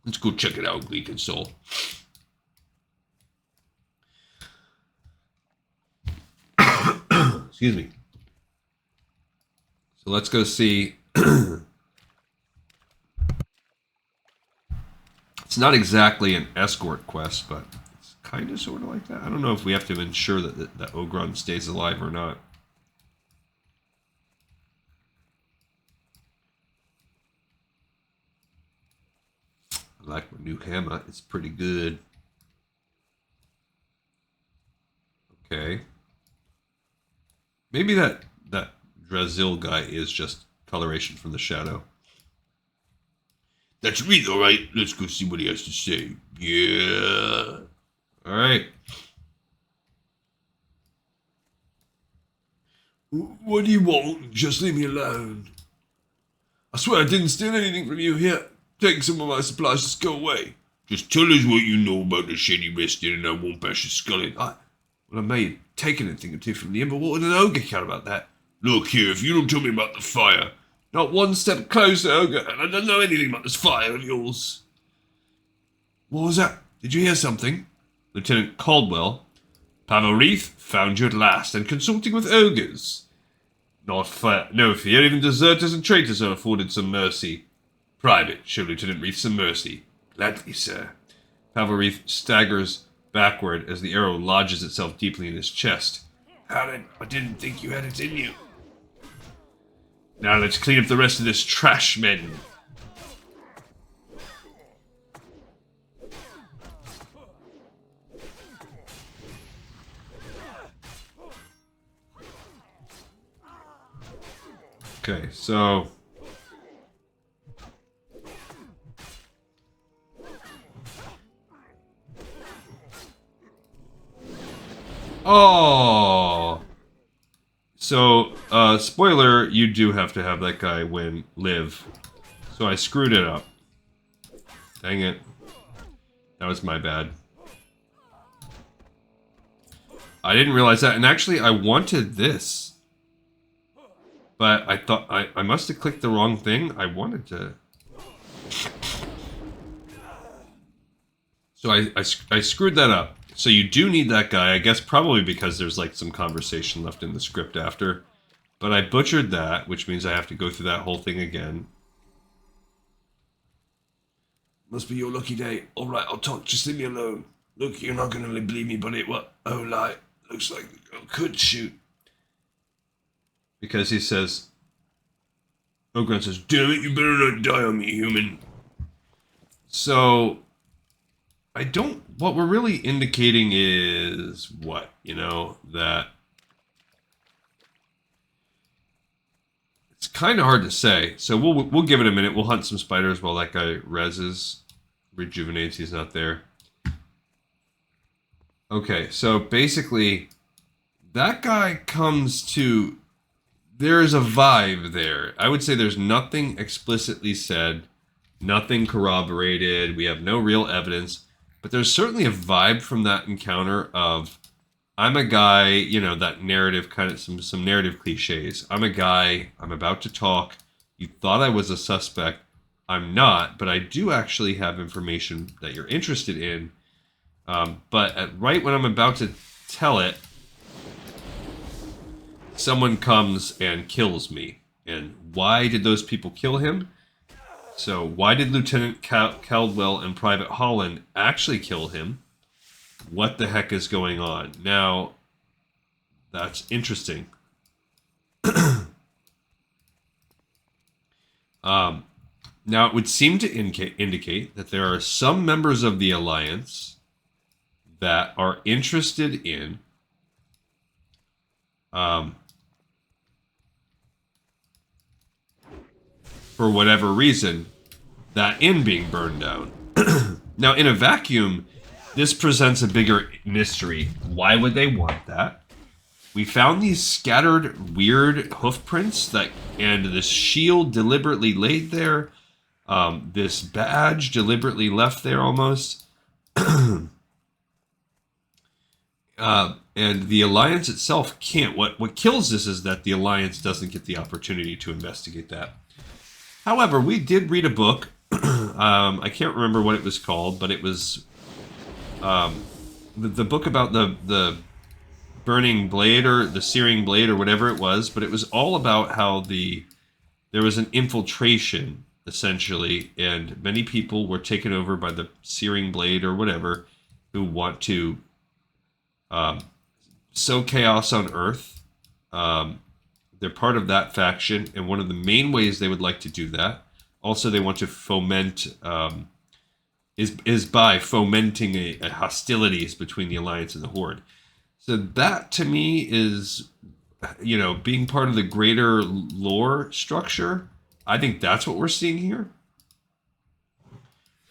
Let's go check it out, Gleek and Soul. Excuse me. So let's go see. It's not exactly an escort quest, but it's kind of sort of like that. I don't know if we have to ensure that Ogron stays alive or not. I like my new hammer. It's pretty good. Okay. Maybe that Drazil guy is just coloration from the shadow. That's Reethe, alright. Let's go see what he has to say. Yeah. Alright. What do you want? Just leave me alone. I swear I didn't steal anything from you. Here, take some of my supplies. Just go away. Just tell us what you know about the shady resting and I won't bash your skull in. Well, I may have taken a thing or two from the inn, but what would an ogre care about that? Look here, if you don't tell me about the fire... Not one step closer, ogre. And I don't know anything about this fire of yours. What was that? Did you hear something? Lieutenant Caldwell. Paval Reethe found you at last, and consulting with ogres. Not fair. No fear, even deserters and traitors are afforded some mercy. Private, show Lieutenant Reethe some mercy. Gladly, sir. Paval Reethe staggers backward as the arrow lodges itself deeply in his chest. I didn't think you had it in you. Now let's clean up the rest of this trash, men. Okay, so... Oh! So, spoiler, you do have to have that guy live. So I screwed it up. Dang it. That was my bad. I didn't realize that, and actually I wanted this. But I thought, I must have clicked the wrong thing. I wanted to... So I screwed that up. So you do need that guy, I guess probably because there's like some conversation left in the script after. But I butchered that, which means I have to go through that whole thing again. Must be your lucky day. Alright, I'll talk. Just leave me alone. Look, you're not gonna believe me, but it what? Oh, like, looks like the girl could shoot. Because he says, Ogren says, damn it, you better not die on me, human. so I don't, what we're really indicating is what, you know, that it's kind of hard to say. So we'll give it a minute. We'll hunt some spiders while that guy reses, rejuvenates. He's not there. Okay, so basically, that guy comes to. There's a vibe there. I would say there's nothing explicitly said, nothing corroborated. We have no real evidence, but there's certainly a vibe from that encounter of, I'm a guy, you know, that narrative kind of some narrative cliches. I'm a guy. I'm about to talk. You thought I was a suspect. I'm not, but I do actually have information that you're interested in. But right when I'm about to tell it, someone comes and kills me. And why did those people kill him? So why did Lieutenant Caldwell and Private Holland actually kill him? What the heck is going on? Now, that's interesting. Now, it would seem to indicate that there are some members of the Alliance that are interested in for whatever reason, that inn being burned down. Now, in a vacuum, this presents a bigger mystery. Why would they want that? We found these scattered weird hoofprints and this shield deliberately laid there. This badge deliberately left there almost. And the Alliance itself can't. What kills this is that the Alliance doesn't get the opportunity to investigate that. However, we did read a book. I can't remember what it was called, but it was the book about the burning blade or the searing blade or whatever it was. But it was all about how there was an infiltration, essentially, and many people were taken over by the searing blade or whatever who want to sow chaos on Earth. They're part of that faction, and one of the main ways they would like to do that, also they want to foment, is by fomenting a hostilities between the Alliance and the Horde. So that, to me, is, you know, being part of the greater lore structure. I think that's what we're seeing here.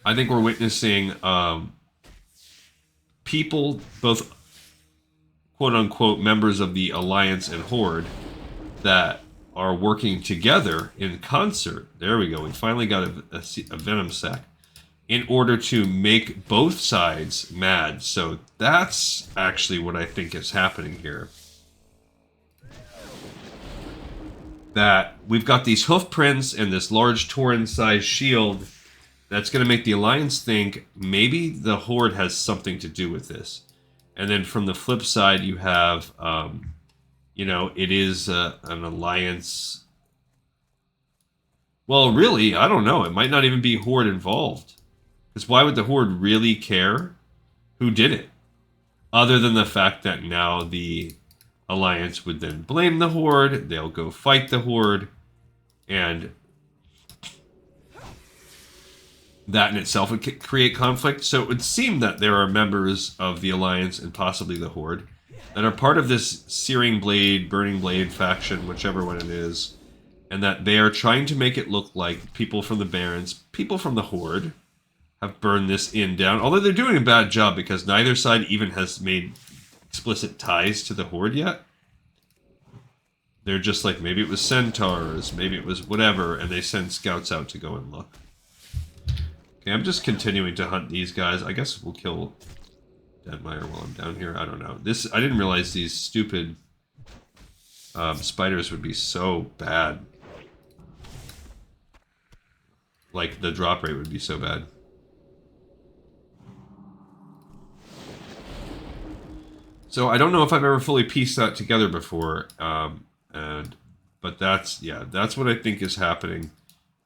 I think we're witnessing people, both quote-unquote members of the Alliance and Horde, that are working together in concert. There we go. We finally got a venom sac in order to make both sides mad. So that's actually what I think is happening here. That we've got these hoof prints and this large Tauren-sized shield that's going to make the Alliance think maybe the Horde has something to do with this. And then from the flip side, you have... you know, it is an Alliance. Well, really, I don't know. It might not even be Horde involved. Because why would the Horde really care who did it? Other than the fact that now the Alliance would then blame the Horde. They'll go fight the Horde. And that in itself would create conflict. So it would seem that there are members of the Alliance and possibly the Horde that are part of this Searing Blade, Burning Blade faction, whichever one it is, and that they are trying to make it look like people from the Barrens, people from the Horde, have burned this inn down, although they're doing a bad job because neither side even has made explicit ties to the Horde yet. They're just like, maybe it was centaurs, maybe it was whatever, and they send scouts out to go and look. Okay, I'm just continuing to hunt these guys. I guess we'll kill Deadmire while I'm down here. I don't know. I didn't realize these stupid spiders would be so bad. Like, the drop rate would be so bad. So I don't know if I've ever fully pieced that together before, but that's what I think is happening.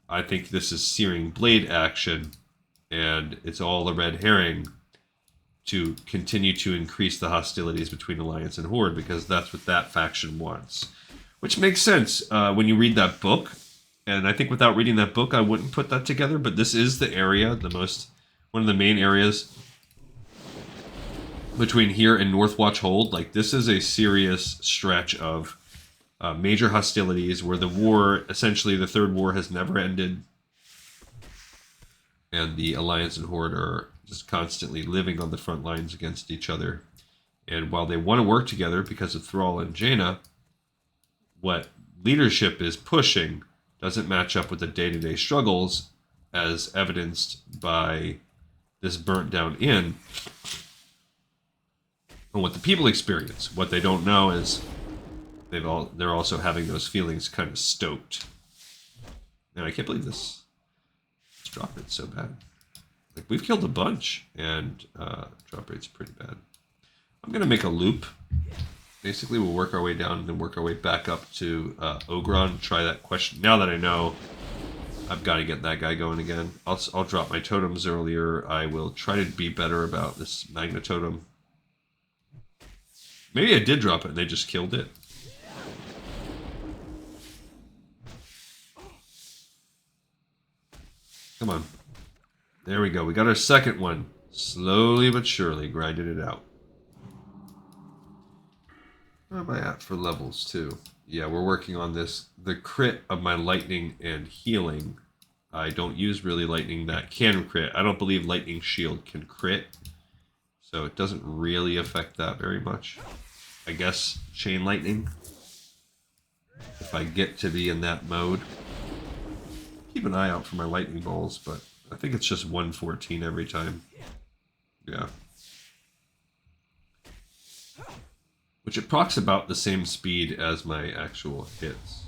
I think this is Searing Blade action, and it's all a red herring to continue to increase the hostilities between Alliance and Horde, because that's what that faction wants. Which makes sense when you read that book, and I think without reading that book, I wouldn't put that together, but this is the area, one of the main areas between here and Northwatch Hold. Like, this is a serious stretch of major hostilities where the war, essentially the Third War, has never ended. And the Alliance and Horde are just constantly living on the front lines against each other. And while they want to work together because of Thrall and Jaina, what leadership is pushing doesn't match up with the day-to-day struggles, as evidenced by this burnt down inn. And what the people experience. What they don't know is they're also having those feelings kind of stoked. And I can't believe this drop rate's so bad. Like, we've killed a bunch, and drop rate's pretty bad. I'm gonna make a loop. Basically, we'll work our way down and then work our way back up to Ogron. Try that question. Now that I know I've got to get that guy going again, I'll drop my totems earlier. I will try to be better about this Magna Totem. Maybe I did drop it and they just killed it. Come on. There we go. We got our second one. Slowly but surely grinding it out. Where am I at for levels too? Yeah, we're working on this. The crit of my lightning and healing. I don't use really lightning that can crit. I don't believe lightning shield can crit. So it doesn't really affect that very much. I guess chain lightning. If I get to be in that mode. Keep an eye out for my lightning balls, but I think it's just 114 every time. Yeah. Which it procs about the same speed as my actual hits.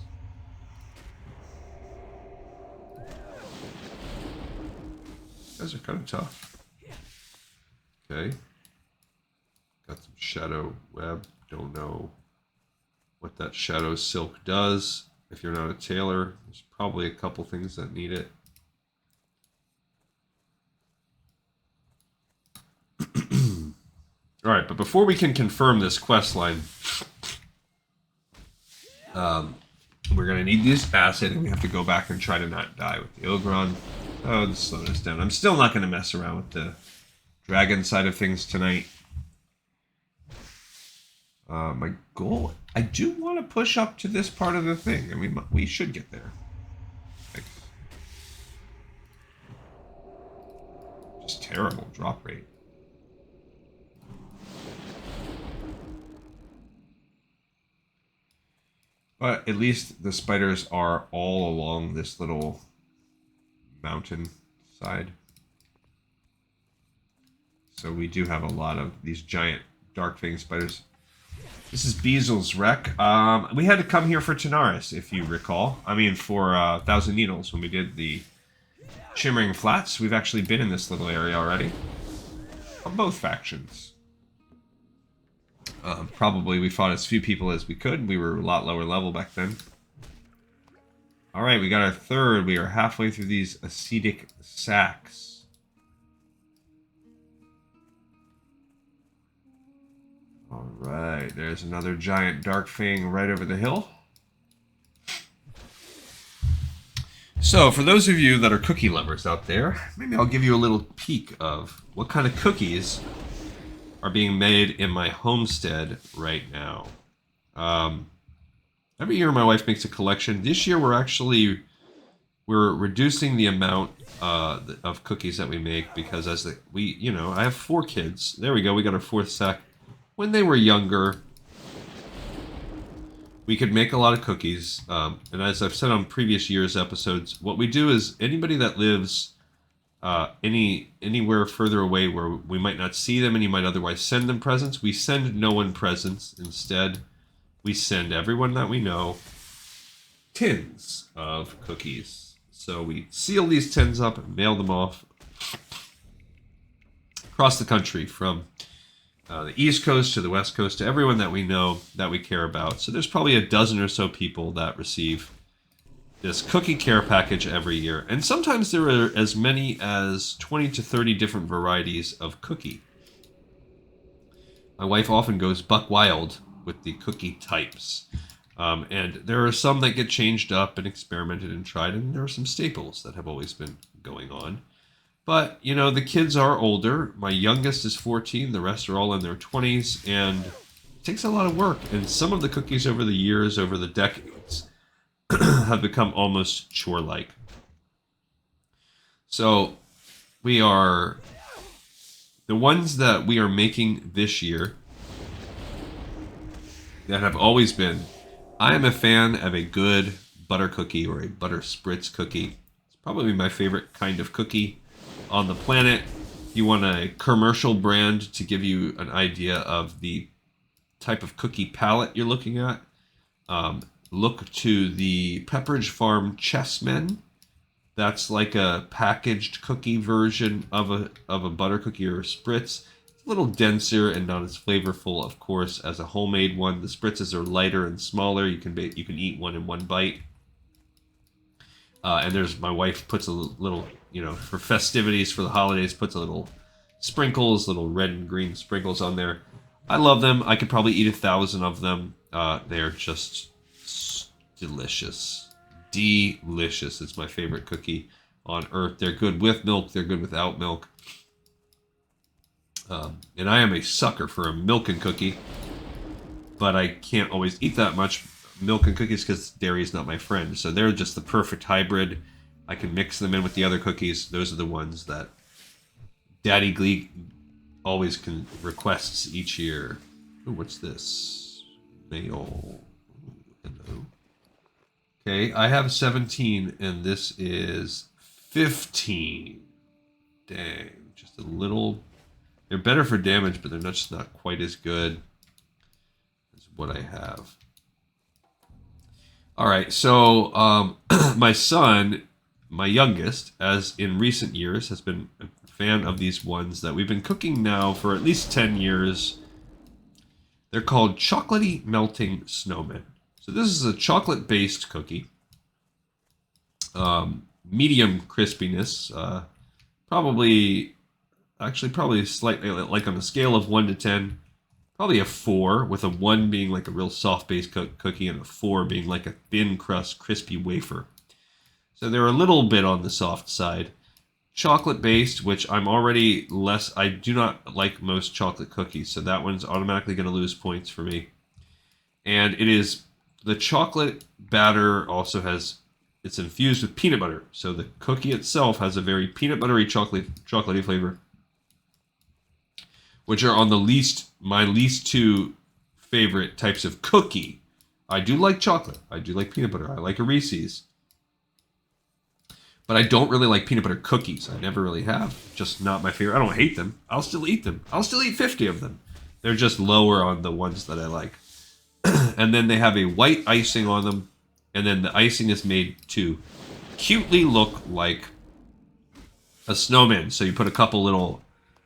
You guys are kind of tough. Okay. Got some shadow web. Don't know what that shadow silk does. If you're not a tailor, there's probably a couple things that need it. All right, but before we can confirm this quest line, we're going to need this acid, and we have to go back and try to not die with the Ogron. Oh, this slowed us down. I'm still not going to mess around with the dragon side of things tonight. My goal, I do want to push up to this part of the thing, and we should get there. Like, just terrible drop rate. But at least the spiders are all along this little mountain side. So we do have a lot of these giant Darkfang spiders. This is Beazel's wreck. We had to come here for Tanaris, if you recall. I mean, for Thousand Needles, when we did the Shimmering Flats. We've actually been in this little area already. On both factions. Probably we fought as few people as we could. We were a lot lower level back then. Alright, we got our third. We are halfway through these acetic sacs. Alright, there's another giant Darkfang right over the hill. So, for those of you that are cookie lovers out there, maybe I'll give you a little peek of what kind of cookies are being made in my homestead right now. Every year my wife makes a collection. This year we're reducing the amount of cookies that we make because I have 4 kids. There we go, we got our 4th sack. When they were younger, we could make a lot of cookies. And as I've said on previous years' episodes, what we do is anybody that lives anywhere further away where we might not see them and you might otherwise send them presents, we send no one presents. Instead, we send everyone that we know tins of cookies. So we seal these tins up and mail them off across the country from the East Coast to the West Coast to everyone that we know, that we care about. So there's probably a dozen or so people that receive this cookie care package every year. And sometimes there are as many as 20 to 30 different varieties of cookie. My wife often goes buck wild with the cookie types. And there are some that get changed up and experimented and tried, and there are some staples that have always been going on. But, you know, the kids are older. My youngest is 14. The rest are all in their 20s, and it takes a lot of work. And some of the cookies over the years, over the decades, have become almost chore-like. So we are... The ones that we are making this year that have always been, I am a fan of a good butter cookie or a butter spritz cookie. It's probably my favorite kind of cookie on the planet. If you want a commercial brand to give you an idea of the type of cookie palette you're looking at, look to the Pepperidge Farm Chessmen. That's like a packaged cookie version of a butter cookie or a spritz. It's a little denser and not as flavorful, of course, as a homemade one. The spritzes are lighter and smaller. You can eat one in one bite. And there's my wife puts a little, you know, for festivities for the holidays, puts a little sprinkles, little red and green sprinkles on there. I love them. I could probably eat 1,000 of them. They're just delicious. Delicious. It's my favorite cookie on earth. They're good with milk. They're good without milk. And I am a sucker for a milk and cookie, but I can't always eat that much milk and cookies because dairy is not my friend. So they're just the perfect hybrid. I can mix them in with the other cookies. Those are the ones that Daddy Glee always requests each year. Ooh, what's this? Mail. Hello. Okay, I have 17, and this is 15. Dang, just a little... They're better for damage, but they're just not quite as good as what I have. All right, so my son, my youngest, as in recent years, has been a fan of these ones that we've been cooking now for at least 10 years. They're called Chocolatey Melting Snowmen. So this is a chocolate-based cookie. Medium crispiness. Probably slightly, like on a scale of 1 to 10, probably a 4, with a 1 being like a real soft-based cookie and a 4 being like a thin crust, crispy wafer. So they're a little bit on the soft side. Chocolate-based, which I'm already less... I do not like most chocolate cookies, so that one's automatically going to lose points for me. And it is... The chocolate batter also has... It's infused with peanut butter. So the cookie itself has a very peanut buttery chocolatey flavor, which are on my least two favorite types of cookie. I do like chocolate. I do like peanut butter. I like a Reese's. But I don't really like peanut butter cookies. I never really have. Just not my favorite. I don't hate them. I'll still eat them. I'll still eat 50 of them. They're just lower on the ones that I like. And then they have a white icing on them. And then the icing is made to cutely look like a snowman. So you put a couple little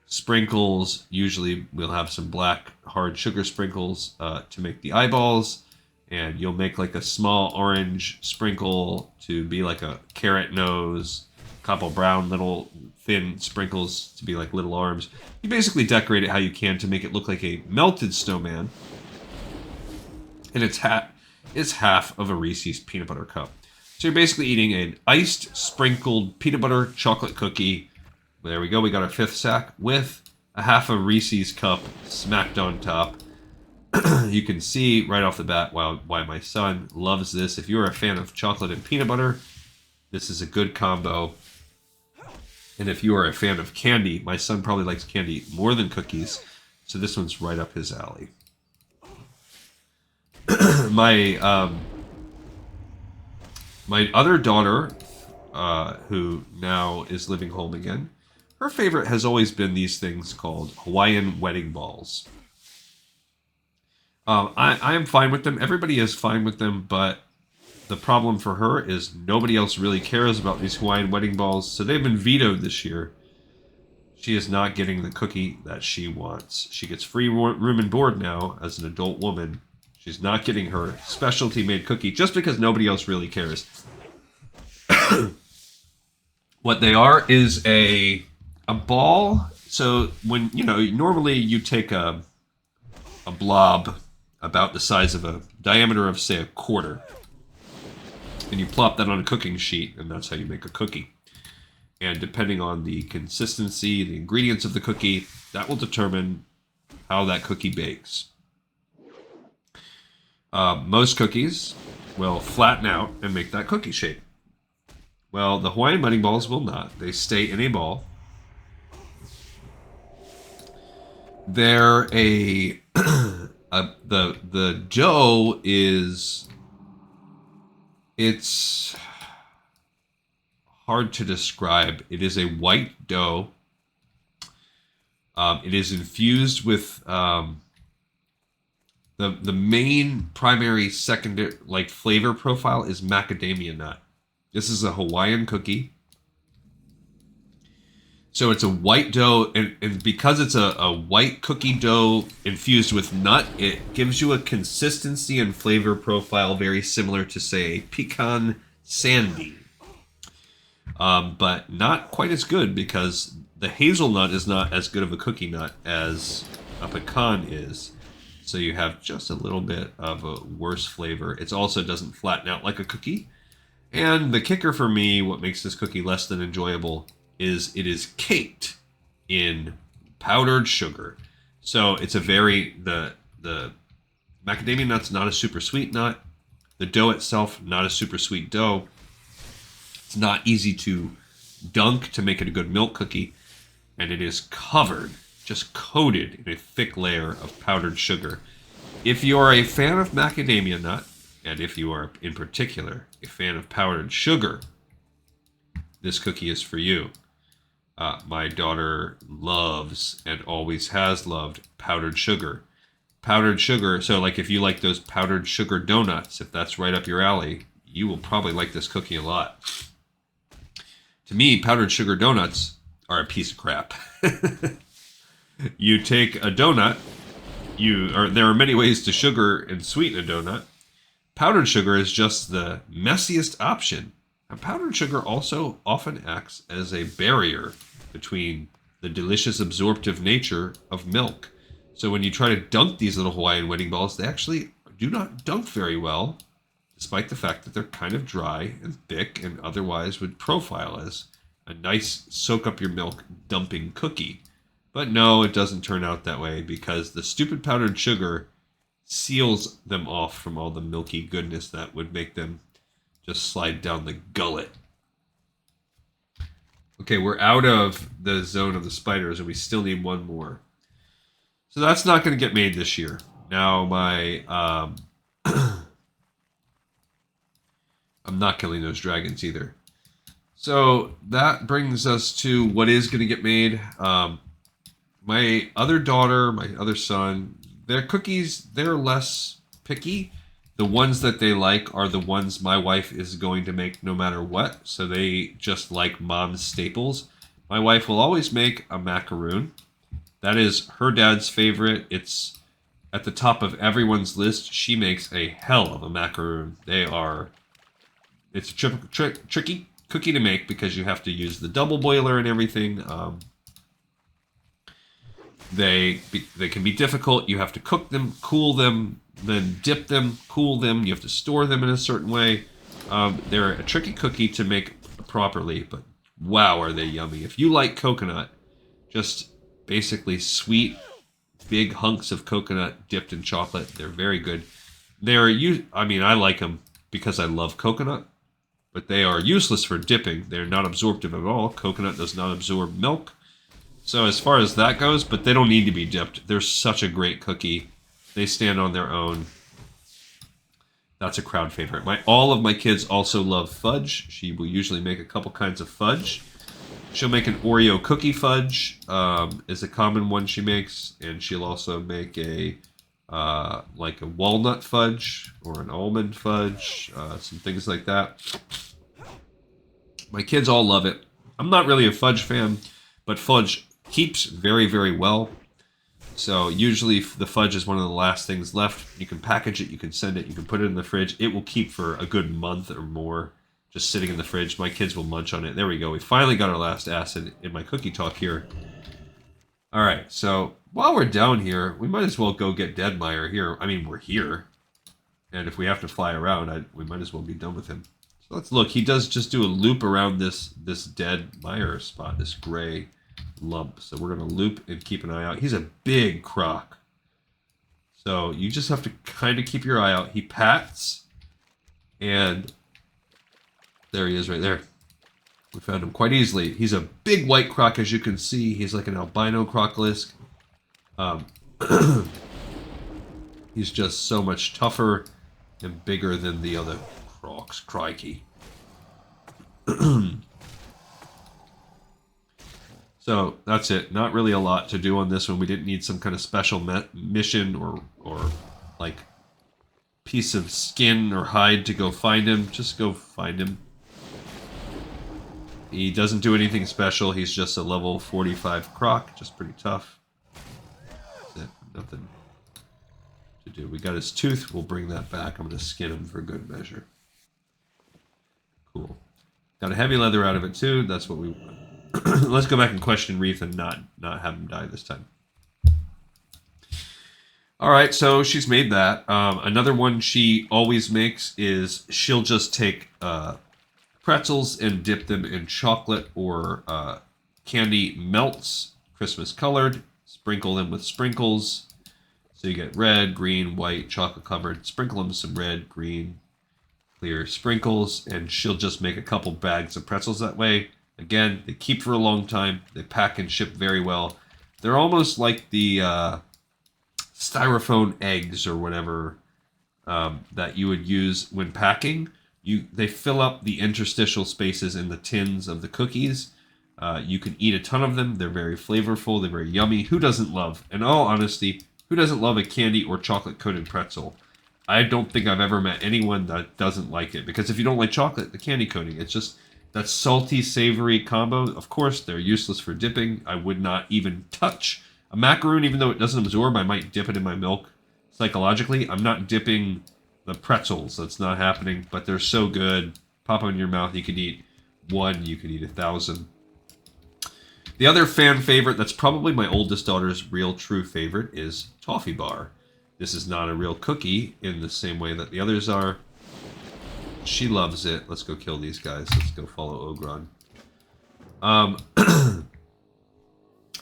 sprinkles. Usually we'll have some black hard sugar sprinkles to make the eyeballs. And you'll make like a small orange sprinkle to be like a carrot nose. A couple brown little thin sprinkles to be like little arms. You basically decorate it how you can to make it look like a melted snowman. And it's half of a Reese's peanut butter cup. So you're basically eating an iced, sprinkled peanut butter chocolate cookie. There we go. We got our 5th sack with a half a Reese's cup smacked on top. You can see right off the bat why my son loves this. If you're a fan of chocolate and peanut butter, this is a good combo. And if you are a fan of candy, my son probably likes candy more than cookies. So this one's right up his alley. My other daughter, who now is living home again, her favorite has always been these things called Hawaiian wedding balls. I am fine with them. Everybody is fine with them, but the problem for her is nobody else really cares about these Hawaiian wedding balls, so they've been vetoed this year. She is not getting the cookie that she wants. She gets free room and board now as an adult woman. She's not getting her specialty made cookie just because nobody else really cares. What they are is a ball. So when, normally you take a blob about the size of a diameter of, say, a quarter, and you plop that on a cooking sheet, and that's how you make a cookie. And depending on the consistency, the ingredients of the cookie, that will determine how that cookie bakes. Most cookies will flatten out and make that cookie shape. Well, the Hawaiian wedding balls will not. They stay in a ball. They're the dough is, it's hard to describe. It is a white dough. It is infused with the main primary secondary flavor profile is macadamia nut. This is a Hawaiian cookie. So it's a white dough, and because it's a white cookie dough infused with nut, it gives you a consistency and flavor profile very similar to, say, a pecan sandy. But not quite as good because the hazelnut is not as good of a cookie nut as a pecan is. So you have just a little bit of a worse flavor. It also doesn't flatten out like a cookie. And the kicker for me, what makes this cookie less than enjoyable, is it is caked in powdered sugar. So it's the macadamia nut's not a super sweet nut. The dough itself, not a super sweet dough. It's not easy to dunk to make it a good milk cookie. And it is covered, just coated in a thick layer of powdered sugar. If you are a fan of macadamia nut, and if you are in particular a fan of powdered sugar, this cookie is for you. My daughter loves and always has loved powdered sugar. Powdered sugar, so if you like those powdered sugar donuts, if that's right up your alley, you will probably like this cookie a lot. To me, powdered sugar donuts are a piece of crap. You take a donut, there are many ways to sugar and sweeten a donut. Powdered sugar is just the messiest option. And powdered sugar also often acts as a barrier between the delicious absorptive nature of milk. So when you try to dunk these little Hawaiian wedding balls, they actually do not dunk very well, despite the fact that they're kind of dry and thick and otherwise would profile as a nice soak up your milk dumping cookie. But no, it doesn't turn out that way because the stupid powdered sugar seals them off from all the milky goodness that would make them just slide down the gullet. Okay, we're out of the zone of the spiders and we still need one more. So that's not going to get made this year. Now I'm not killing those dragons either. So that brings us to what is going to get made. My other daughter, my other son, their cookies, they're less picky. The ones that they like are the ones my wife is going to make no matter what. So they just like mom's staples. My wife will always make a macaroon. That is her dad's favorite. It's at the top of everyone's list. She makes a hell of a macaroon. It's a tricky cookie to make because you have to use the double boiler and everything. They can be difficult. You have to cook them, cool them, then dip them, cool them. You have to store them in a certain way. They're a tricky cookie to make properly, but wow, are they yummy. If you like coconut, just basically sweet, big hunks of coconut dipped in chocolate, they're very good. I like them because I love coconut, but they are useless for dipping. They're not absorptive at all. Coconut does not absorb milk. So as far as that goes, but they don't need to be dipped. They're such a great cookie. They stand on their own. That's a crowd favorite. All of my kids also love fudge. She will usually make a couple kinds of fudge. She'll make an Oreo cookie fudge, is a common one she makes, and she'll also make a walnut fudge or an almond fudge, some things like that. My kids all love it. I'm not really a fudge fan, but fudge keeps very, very well. So usually the fudge is one of the last things left. You can package it, you can send it, you can put it in the fridge. It will keep for a good month or more, just sitting in the fridge. My kids will munch on it. There we go. We finally got our last acid in my cookie talk here. All right, so while we're down here, we might as well go get Deadmire here. I mean, we're here. And if we have to fly around, we might as well be done with him. So let's look. He does just do a loop around this dead mire spot, this gray lump. So we're going to loop and keep an eye out. He's a big croc. So you just have to kind of keep your eye out. He pats, and there he is right there. We found him quite easily. He's a big white croc, as you can see. He's like an albino crocolisk. He's just so much tougher and bigger than the other crocs. Crikey. So that's it. Not really a lot to do on this one. We didn't need some kind of special mission or like piece of skin or hide to go find him. Just go find him. He doesn't do anything special. He's just a level 45 croc. Just pretty tough. That's it. Nothing to do. We got his tooth. We'll bring that back. I'm going to skin him for good measure. Cool. Got a heavy leather out of it too. That's what we want. Let's go back and question Reethe and not have him die this time. All right, so she's made that. Another one she always makes is she'll just take pretzels and dip them in chocolate or candy melts, Christmas colored, sprinkle them with sprinkles. So you get red, green, white, chocolate covered. Sprinkle them with some red, green, clear sprinkles, and she'll just make a couple bags of pretzels that way. Again, they keep for a long time. They pack and ship very well. They're almost like the styrofoam eggs or whatever that you would use when packing. They fill up the interstitial spaces in the tins of the cookies. You can eat a ton of them. They're very flavorful. They're very yummy. Who doesn't love, in all honesty, who doesn't love a candy or chocolate-coated pretzel? I don't think I've ever met anyone that doesn't like it. Because if you don't like chocolate, the candy coating, it's just that salty, savory combo. Of course, they're useless for dipping. I would not even touch a macaroon, even though it doesn't absorb. I might dip it in my milk psychologically. I'm not dipping the pretzels. That's not happening. But they're so good. Pop them in your mouth. You could eat one. You could eat 1,000. The other fan favorite, that's probably my oldest daughter's real true favorite, is Toffee Bar. This is not a real cookie in the same way that the others are. She loves it. Let's go kill these guys. Let's go follow Ogron.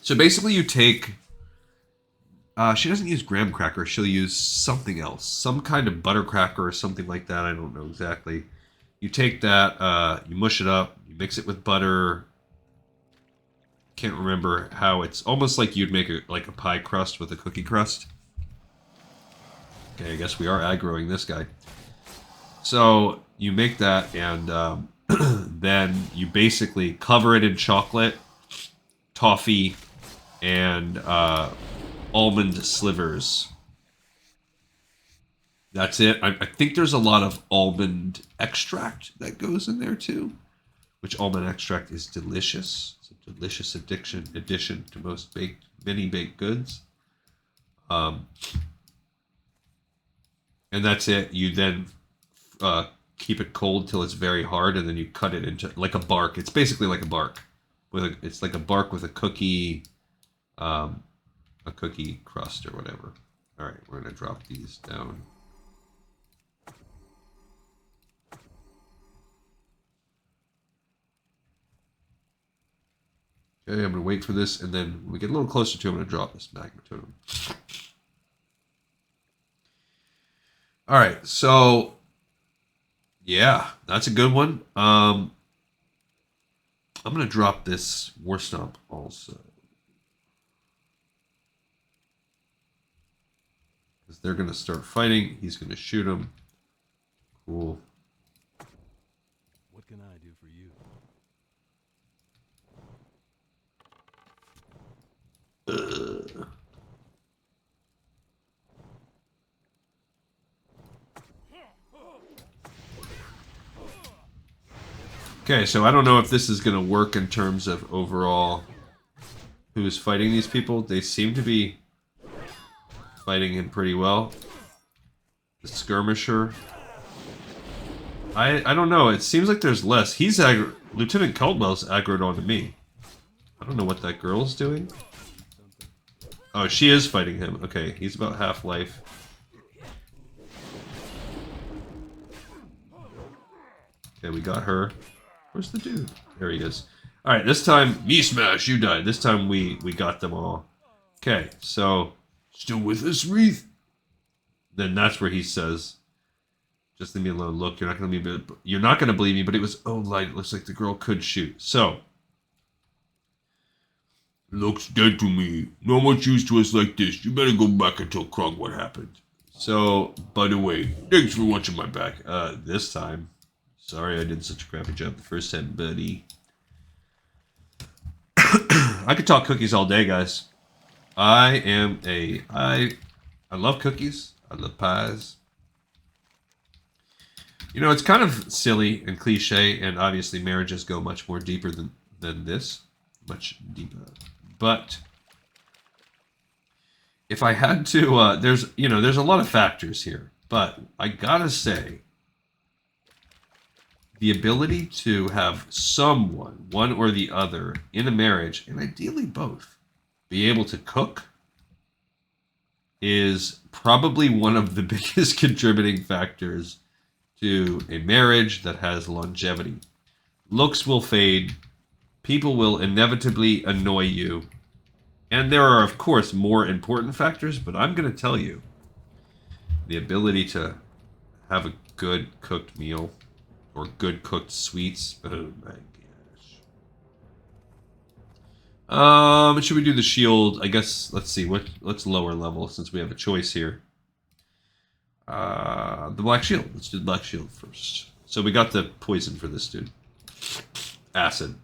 So basically you take... she doesn't use graham cracker. She'll use something else. Some kind of butter cracker or something like that. I don't know exactly. You take that, you mush it up, you mix it with butter. Can't remember how. It's almost like you'd make a pie crust with a cookie crust. Okay, I guess we are aggroing this guy. So you make that, and then you basically cover it in chocolate, toffee, and almond slivers. That's it. I think there's a lot of almond extract that goes in there too, which almond extract is delicious. It's a delicious addition to many baked goods. And that's it. You then keep it cold till it's very hard, and then you cut it into like a bark. It's basically like a bark it's like a bark with a cookie crust or whatever. All right, we're gonna drop these down. Okay, I'm gonna wait for this, and then when we get a little closer to it, I'm gonna drop this magma totem. All right, so yeah, that's a good one. I'm gonna drop this War Stomp also, because they're gonna start fighting. He's gonna shoot him. Cool. What can I do for you? Okay, so I don't know if this is going to work in terms of overall who's fighting these people. They seem to be fighting him pretty well. The skirmisher. I don't know. It seems like there's less. He's Lieutenant Caldwell's aggroed onto me. I don't know what that girl's doing. Oh, she is fighting him. Okay, he's about half life. Okay, we got her. Where's the dude? There he is. Alright, this time, me smash, you died. This time we got them all. Okay, so, still with us, Reethe? Then that's where he says, just leave me alone. Look, you're not gonna believe me, but it was light. It looks like the girl could shoot. So, Looks dead to me. Not much use to us like this. You better go back and tell Krog what happened. so, By the way, thanks for watching my back. this time, sorry I did such a crappy job the first time, buddy. I could talk cookies all day, guys. I love cookies. I love pies. You know, it's kind of silly and cliche, and obviously marriages go much more deeper than this. Much deeper. But if I had to, there's a lot of factors here. But I gotta say, the ability to have someone, one or the other, in a marriage, and ideally both, be able to cook is probably one of the biggest contributing factors to a marriage that has longevity. Looks will fade. People will inevitably annoy you. And there are, of course, more important factors, but I'm going to tell you. The ability to have a good cooked meal or good cooked sweets. Oh my gosh. Should we do the shield? I guess, let's see. Let's lower level since we have a choice here. The black shield. Let's do the black shield first. So we got the poison for this dude. Acid.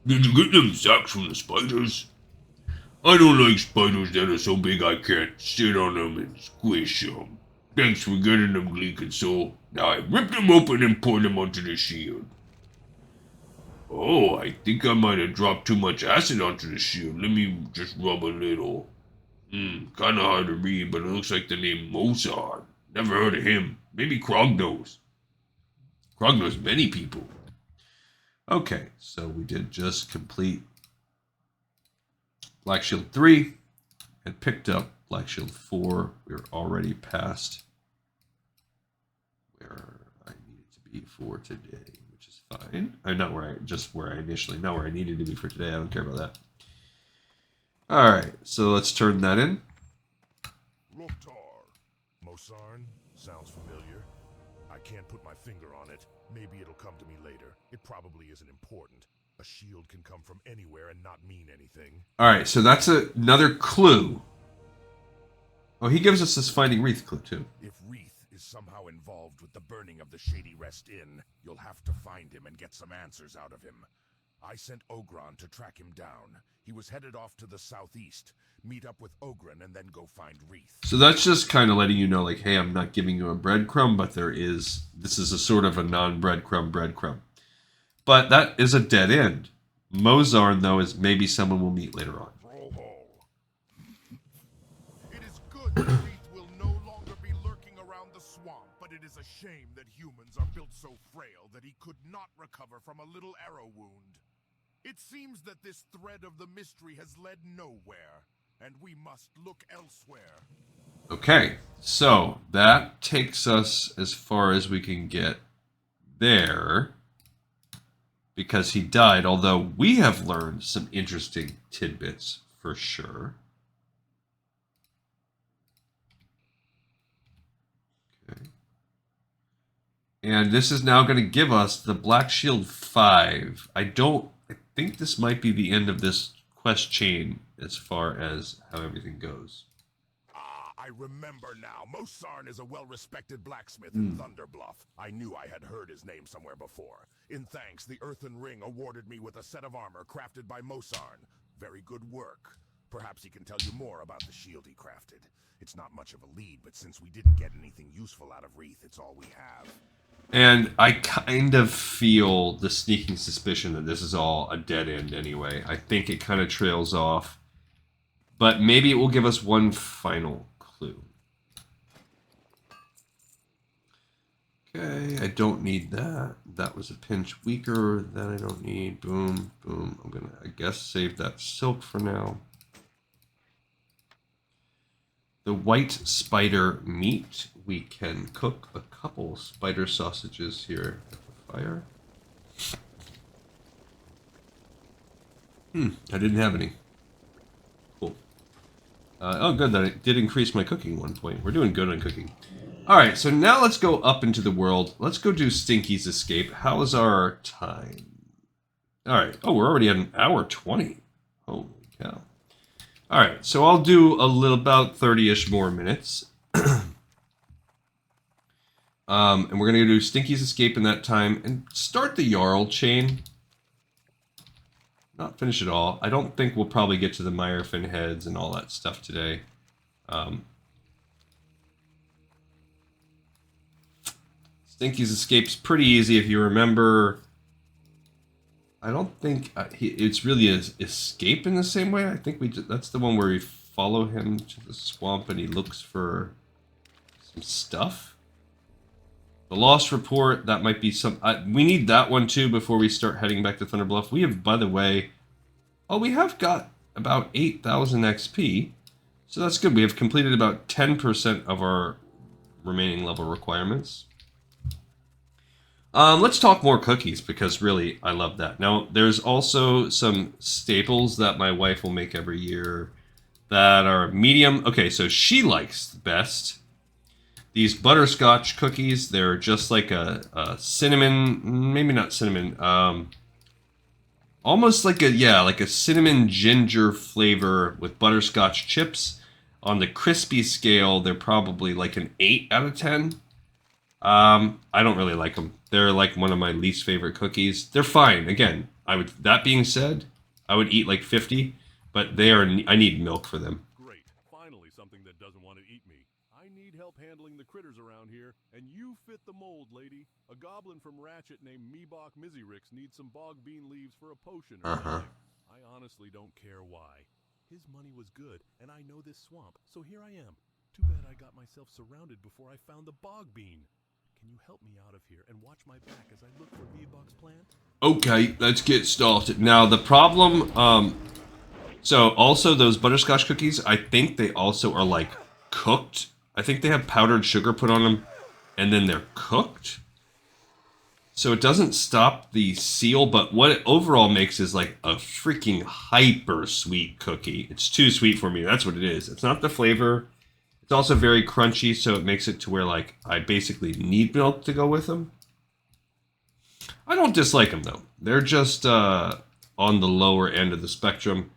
Did you get them sacks from the spiders? I don't like spiders that are so big I can't sit on them and squish them. Thanks for getting them, Gleek Soul. Now I rip them open and pour them onto the shield. Oh, I think I might have dropped too much acid onto the shield. Let me just rub a little. Kinda hard to read, but it looks like the name Mozart. Never heard of him. Maybe Krog knows. Krog knows many people. Okay, so we did just complete Black Shield 3 and picked up Black Shield 4. We're already past where I needed to be for today, which is fine. Not where I needed to be for today. I don't care about that. Alright, so let's turn that in. Loktar. Mosarn? Sounds familiar. I can't put my finger on it. Maybe it'll come to me later. It probably isn't important. A shield can come from anywhere and not mean anything. Alright, so that's another clue. Oh, he gives us this Finding Reethe clue, too. If Reethe is somehow involved with the burning of the Shady Rest Inn, you'll have to find him and get some answers out of him. I sent Ogron to track him down. He was headed off to the southeast. Meet up with Ogron and then go find Reethe. So that's just kind of letting you know, like, hey, I'm not giving you a breadcrumb, but this is a sort of a non-breadcrumb breadcrumb. But that is a dead end. Mozarn, though, is maybe someone we'll meet later on. It is good that Reethe will no longer be lurking around the swamp, but it is a shame that humans are built so frail that he could not recover from a little arrow wound. It seems that this thread of the mystery has led nowhere, and we must look elsewhere. Okay, so that takes us as far as we can get there, because he died, although we have learned some interesting tidbits for sure. Okay. And this is now going to give us the Black Shield 5. I think this might be the end of this quest chain as far as how everything goes. I remember now. Mosarn is a well-respected blacksmith in Thunderbluff. I knew I had heard his name somewhere before. In thanks, the Earthen Ring awarded me with a set of armor crafted by Mosarn. Very good work. Perhaps he can tell you more about the shield he crafted. It's not much of a lead, but since we didn't get anything useful out of Reethe, it's all we have. And I kind of feel the sneaking suspicion that this is all a dead end anyway. I think it kind of trails off. But maybe it will give us one final clue. Okay, I don't need that. That was a pinch weaker. That I don't need. Boom, boom. I'm gonna, I guess, save that silk for now. The white spider meat. We can cook a couple spider sausages here at the fire. I didn't have any. Cool. Oh, good. That it did increase my cooking 1 point. We're doing good on cooking. All right, so now let's go up into the world. Let's go do Stinky's Escape. How is our time? All right. Oh, we're already at an hour 20. Holy cow. All right, so I'll do a little, about 30-ish more minutes. And we're going to do Stinky's Escape in that time and start the Jarl chain. Not finish it all. I don't think we'll probably get to the Myrefin heads and all that stuff today. Stinky's Escape's pretty easy if you remember. I don't think it's really an escape in the same way. I think that's the one where we follow him to the swamp and he looks for some stuff. The Lost Report, that might be some... we need that one too before we start heading back to Thunderbluff. We have, by the way... Oh, we have got about 8,000 XP. So that's good. We have completed about 10% of our remaining level requirements. Let's talk more cookies, because really, I love that. Now, there's also some staples that my wife will make every year that are medium. Okay, so she likes the best these butterscotch cookies. They're just like a cinnamon, maybe not cinnamon, almost like a cinnamon ginger flavor with butterscotch chips. On the crispy scale, they're probably like an 8 out of 10. I don't really like them. They're like one of my least favorite cookies. They're fine. Again, that being said, I would eat like 50, but I need milk for them. Great. Finally something that doesn't want to eat me. I need help handling the critters around here, and you fit the mold, lady. A goblin from Ratchet named Meebok Mizzyrix needs some bog bean leaves for a potion or something. I honestly don't care why. His money was good, and I know this swamp, so here I am. Too bad I got myself surrounded before I found the bog bean. Can you help me out of here and watch my back as I look for Meebok's plant? Okay, let's get started. Now, the problem, so also those butterscotch cookies, I think they also are like cooked. I think they have powdered sugar put on them, and then they're cooked. So it doesn't stop the seal, but what it overall makes is like a freaking hyper sweet cookie. It's too sweet for me. That's what it is. It's not the flavor. It's also very crunchy, so it makes it to where like I basically need milk to go with them. I don't dislike them though. They're just on the lower end of the spectrum.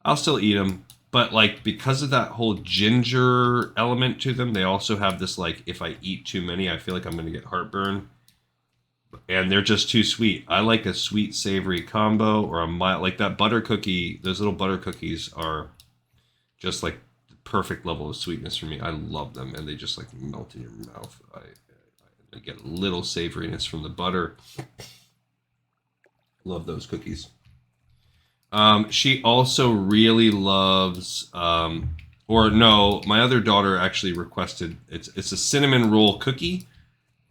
I'll still eat them, but like because of that whole ginger element to them, they also have this like if I eat too many, I feel like I'm going to get heartburn. And they're just too sweet. I like a sweet savory combo or a mild, like that butter cookie. Those little butter cookies are just like the perfect level of sweetness for me. I love them, and they just like melt in your mouth. I get a little savoriness from the butter. Love those cookies. She also really loves, or no, my other daughter actually requested. It's a cinnamon roll cookie.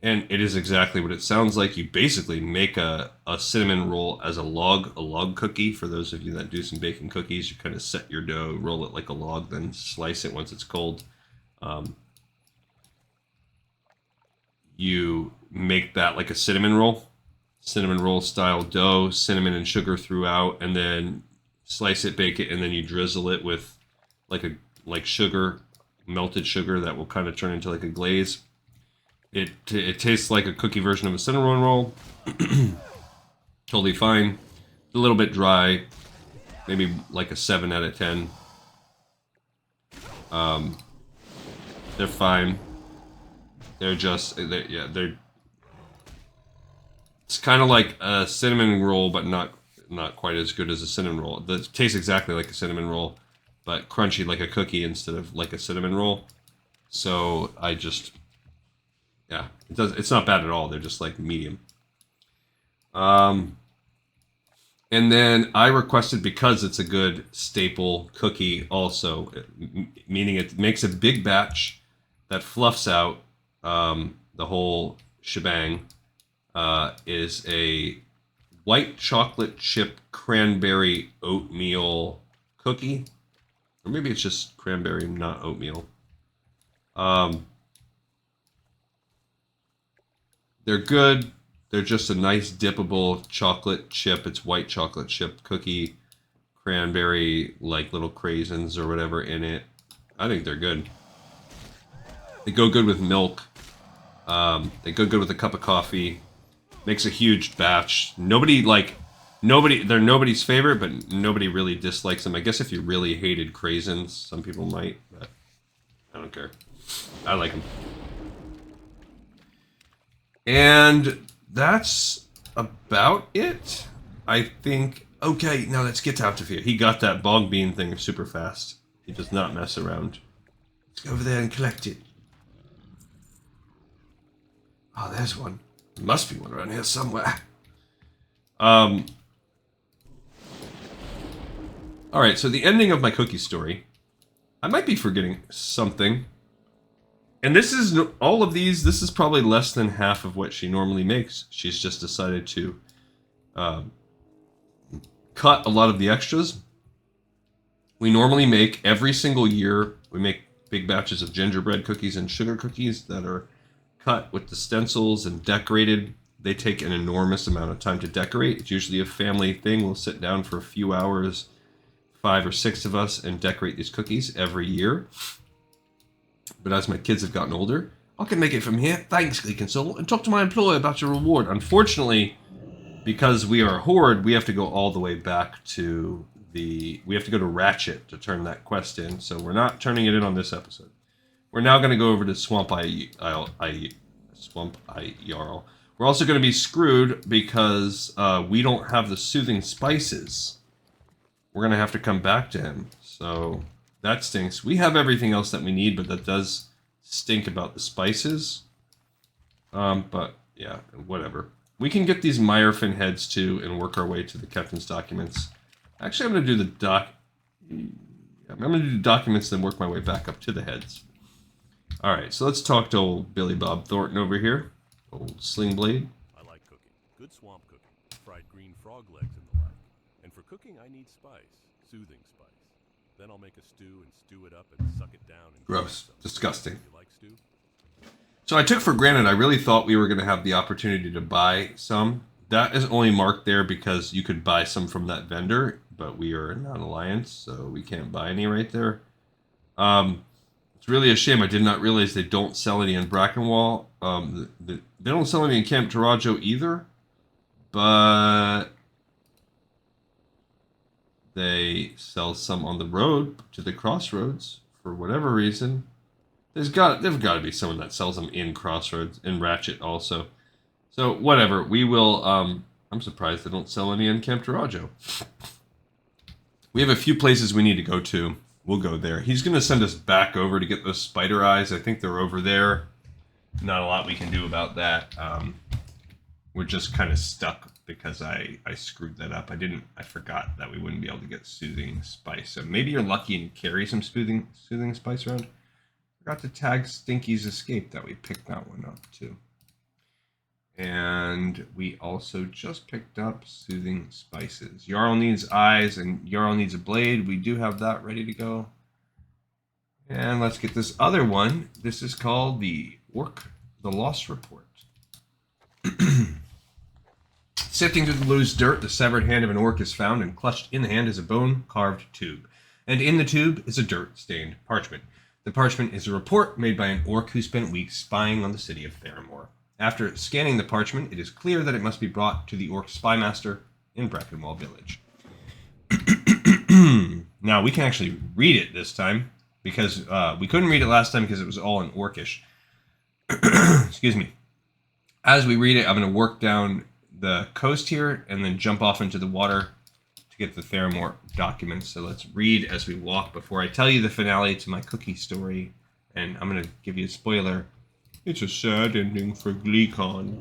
And it is exactly what it sounds like. You basically make a cinnamon roll as a log cookie. For those of you that do some baking cookies, you kind of set your dough, roll it like a log, then slice it once it's cold. You make that like a cinnamon roll style dough, cinnamon and sugar throughout, and then slice it, bake it, and then you drizzle it with like sugar, melted sugar that will kind of turn into like a glaze. It tastes like a cookie version of a cinnamon roll. Totally fine. A little bit dry. Maybe like a 7 out of 10. They're fine. They're just... They're... It's kind of like a cinnamon roll, but not quite as good as a cinnamon roll. It tastes exactly like a cinnamon roll, but crunchy like a cookie instead of like a cinnamon roll. So I just... Yeah, it's not bad at all. They're just like medium. And then I requested, because it's a good staple cookie also, meaning it makes a big batch that fluffs out the whole shebang, is a white chocolate chip cranberry oatmeal cookie. Or maybe it's just cranberry, not oatmeal. They're good. They're just a nice dippable chocolate chip. It's white chocolate chip cookie, cranberry, like little craisins or whatever in it. I think they're good. They go good with milk. They go good with a cup of coffee. Makes a huge batch. They're nobody's favorite, but nobody really dislikes them. I guess if you really hated craisins, some people might, but I don't care. I like them. And that's about it, I think. Okay, now let's get out of here. He got that bog bean thing super fast. He does not mess around. Let's go over there and collect it. Oh, there's one. There must be one around here somewhere. Alright, so the ending of my cookie story. I might be forgetting something. And this is, all of these, this is probably less than half of what she normally makes. She's just decided to cut a lot of the extras. We normally make, every single year, we make big batches of gingerbread cookies and sugar cookies that are cut with the stencils and decorated. They take an enormous amount of time to decorate. It's usually a family thing. We'll sit down for a few hours, 5 or 6 of us, and decorate these cookies every year. But as my kids have gotten older, I can make it from here. Thanks, Gleekonsole, and talk to my employer about your reward. Unfortunately, because we are a horde, we have to go all the way back to we have to go to Ratchet to turn that quest in. So we're not turning it in on this episode. We're now going to go over to Swamp Eye Jarl. We're also going to be screwed because we don't have the soothing spices. We're going to have to come back to him. So that stinks. We have everything else that we need, but that does stink about the spices. But yeah, whatever. We can get these Myrefin heads too and work our way to the captain's documents. Actually, I'm going to do I'm going to do the documents, then work my way back up to the heads. Alright, so let's talk to old Billy Bob Thornton over here. Old Sling Blade. I like cooking. Good swamp cooking. Fried green frog legs and the like. And for cooking, I need spice. Soothing spice. Then I'll make a stew and stew it up and suck it down. And Gross. Disgusting. You like stew? So I took for granted, I really thought we were going to have the opportunity to buy some. That is only marked there because you could buy some from that vendor, but we are not an alliance, so we can't buy any right there. It's really a shame. I did not realize they don't sell any in Brackenwall. They don't sell any in Camp Tarajo either, but they sell some on the road to the crossroads for whatever reason. There've got to be someone that sells them in Crossroads, in Ratchet also. So whatever, we will. I'm surprised they don't sell any in Camp Tarajo. We have a few places we need to go to. We'll go there. He's going to send us back over to get those spider eyes. I think they're over there. Not a lot we can do about that. We're just kind of stuck because I screwed that up. I forgot that we wouldn't be able to get soothing spice. So maybe you're lucky and carry some soothing spice around. Forgot to tag Stinky's Escape that we picked that one up too. And we also just picked up soothing spices. Jarl needs eyes and Jarl needs a blade. We do have that ready to go. And let's get this other one. This is called the Lost Report. Sifting through the loose dirt, the severed hand of an orc is found, and clutched in the hand is a bone-carved tube. And in the tube is a dirt-stained parchment. The parchment is a report made by an orc who spent weeks spying on the city of Theramore. After scanning the parchment, it is clear that it must be brought to the orc spymaster in Brackenwall Village. Now, we can actually read it this time, because we couldn't read it last time because it was all in orcish. Excuse me. As we read it, I'm going to work down the coast here and then jump off into the water to get the Theramore documents. So let's read as we walk before I tell you the finale to my cookie story. And I'm going to give you a spoiler. It's a sad ending for GleeCon.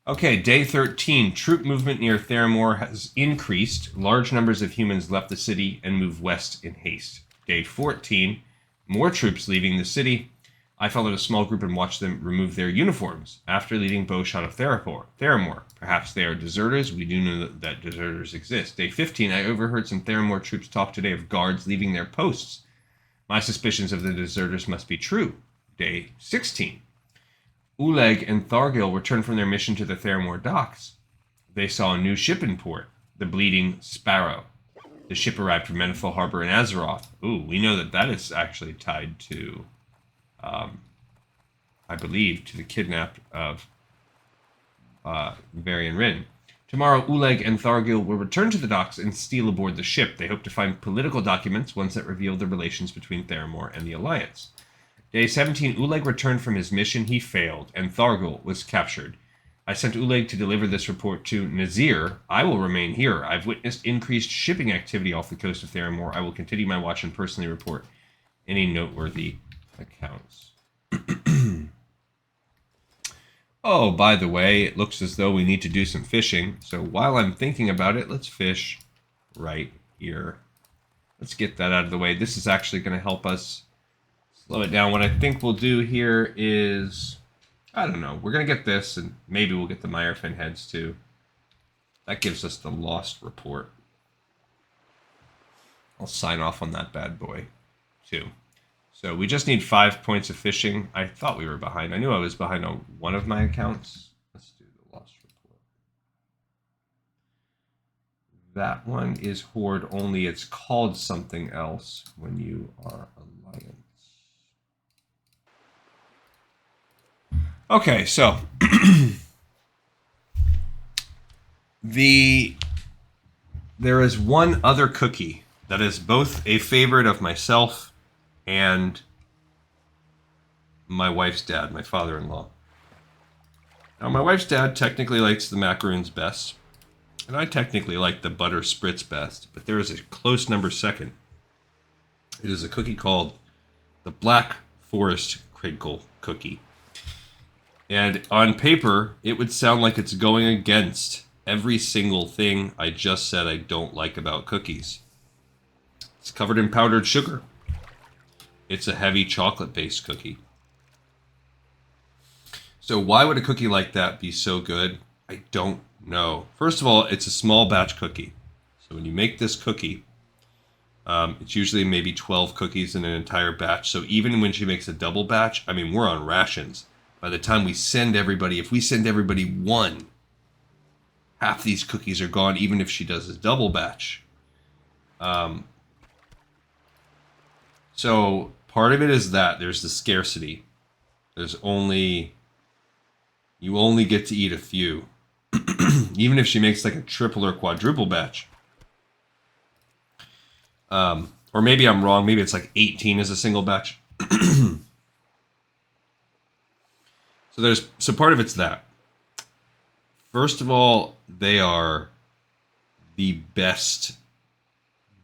Okay, day 13. Troop movement near Theramore has increased. Large numbers of humans left the city and moved west in haste. Day 14. More troops leaving the city. I followed a small group and watched them remove their uniforms after leading bowshot of Theramore. Perhaps they are deserters. We do know that deserters exist. Day 15. I overheard some Theramore troops talk today of guards leaving their posts. My suspicions of the deserters must be true. Day 16. Oleg and Thargil returned from their mission to the Theramore Docks. They saw a new ship in port, the Bleeding Sparrow. The ship arrived from Menifil Harbor in Azeroth. Ooh, we know that that is actually tied to, I believe, to the kidnapped of Varian Rin. Tomorrow, Oleg and Thargil will return to the docks and steal aboard the ship. They hope to find political documents, ones that reveal the relations between Theramore and the Alliance. Day 17, Oleg returned from his mission. He failed, and Thargil was captured. I sent Oleg to deliver this report to Nazir. I will remain here. I've witnessed increased shipping activity off the coast of Theramore. I will continue my watch and personally report any noteworthy accounts. Oh, by the way, it looks as though we need to do some fishing. So while I'm thinking about it, let's fish right here. Let's get that out of the way. This is actually going to help us slow it down. What I think we'll do here is, I don't know, we're going to get this, and maybe we'll get the Myrefin heads too. That gives us the Lost report. I'll sign off on that bad boy too. So we just need 5 points of fishing. I thought we were behind. I knew I was behind on one of my accounts. Let's do the Lost report. That one is Horde only. It's called something else when you are Alliance. Okay, so there is one other cookie that is both a favorite of myself and my wife's dad, my father-in-law. Now, my wife's dad technically likes the macaroons best, and I technically like the butter spritz best, but there is a close number second. It is a cookie called the Black Forest Crinkle Cookie. And on paper, it would sound like it's going against every single thing I just said I don't like about cookies. It's covered in powdered sugar. It's a heavy chocolate-based cookie. So why would a cookie like that be so good? I don't know. First of all, it's a small batch cookie. So when you make this cookie, it's usually maybe 12 cookies in an entire batch. So even when she makes a double batch, I mean, we're on rations. By the time we send everybody, if we send everybody one, half these cookies are gone, even if she does a double batch. So part of it is that there's the scarcity. You only get to eat a few. Even if she makes like a triple or quadruple batch. Or maybe I'm wrong. Maybe it's like 18 as a single batch. So part of it's that. First of all, they are the best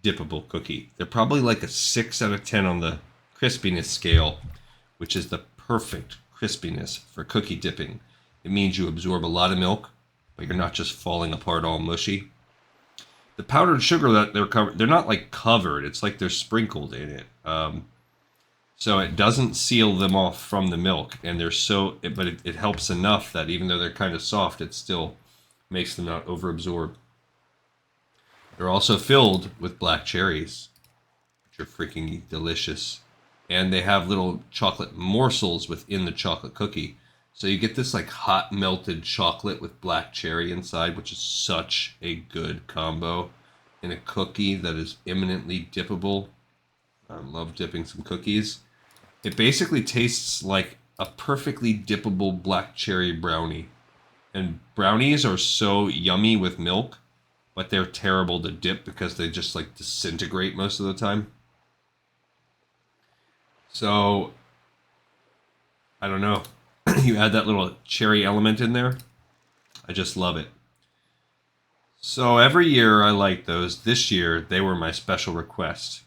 dippable cookie. They're probably like a 6 out of 10 on the crispiness scale, which is the perfect crispiness for cookie dipping. It means you absorb a lot of milk, but you're not just falling apart all mushy. The powdered sugar that they're covered, they're not like covered. It's like they're sprinkled in it. So it doesn't seal them off from the milk, and but it helps enough that even though they're kind of soft, it still makes them not overabsorb. They're also filled with black cherries, which are freaking delicious. And they have little chocolate morsels within the chocolate cookie. So you get this like hot melted chocolate with black cherry inside, which is such a good combo in a cookie that is eminently dippable. I love dipping some cookies. It basically tastes like a perfectly dippable black cherry brownie. And brownies are so yummy with milk, but they're terrible to dip because they just like disintegrate most of the time. So, I don't know. You add that little cherry element in there. I just love it. So every year I like those. This year they were my special request.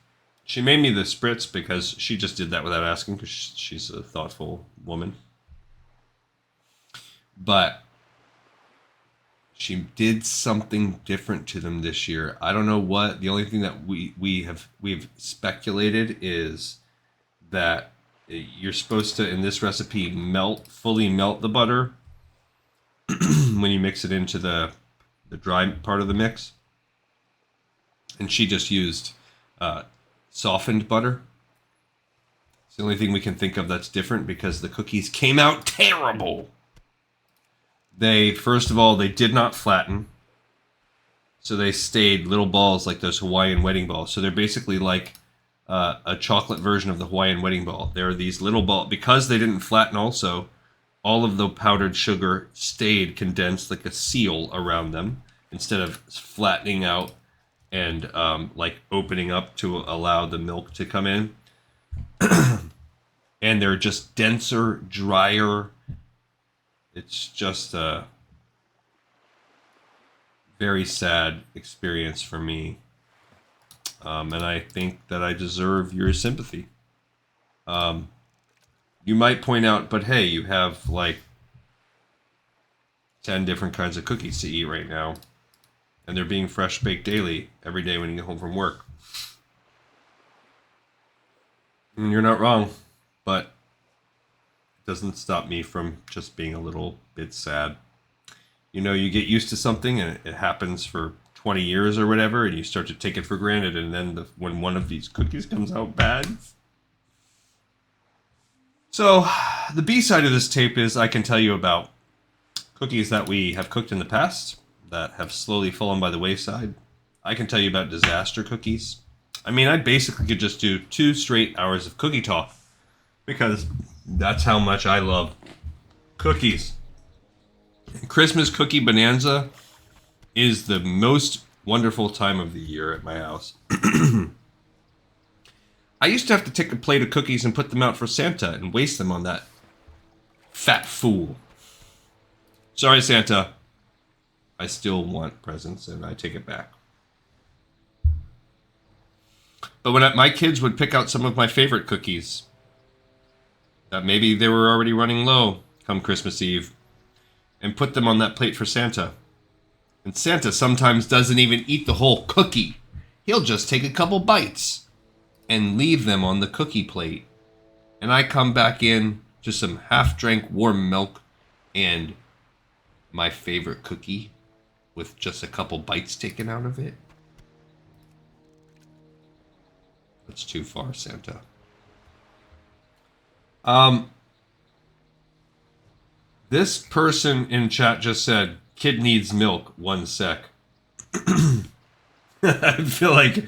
She made me the spritz because she just did that without asking, because she's a thoughtful woman. But she did something different to them this year. I don't know what. The only thing that we've speculated is that you're supposed to, in this recipe, fully melt the butter when you mix it into the dry part of the mix. And she just used softened butter. It's the only thing we can think of that's different, because the cookies came out terrible. First of all, they did not flatten. So they stayed little balls like those Hawaiian wedding balls. So they're basically like a chocolate version of the Hawaiian wedding ball. There are these little balls. Because they didn't flatten also, all of the powdered sugar stayed condensed like a seal around them, instead of flattening out and like opening up to allow the milk to come in. And they're just denser, drier. It's just a very sad experience for me. And I think that I deserve your sympathy. You might point out, but hey, you have like 10 different kinds of cookies to eat right now. And they're being fresh baked daily, every day when you get home from work. And you're not wrong, but it doesn't stop me from just being a little bit sad. You know, you get used to something and it happens for 20 years or whatever, and you start to take it for granted, and then when one of these cookies comes out bad. So, the B-side of this tape is I can tell you about cookies that we have cooked in the past that have slowly fallen by the wayside. I can tell you about disaster cookies. I mean, I basically could just do 2 straight hours of cookie talk, because that's how much I love cookies. Christmas cookie bonanza is the most wonderful time of the year at my house. I used to have to take a plate of cookies and put them out for Santa and waste them on that fat fool. Sorry, Santa. I still want presents, and I take it back. But when my kids would pick out some of my favorite cookies, that maybe they were already running low come Christmas Eve, and put them on that plate for Santa. And Santa sometimes doesn't even eat the whole cookie. He'll just take a couple bites and leave them on the cookie plate. And I come back in to some half-drank warm milk and my favorite cookie with just a couple bites taken out of it. That's too far, Santa. This person in chat just said, kid needs milk, 1 sec. I feel like,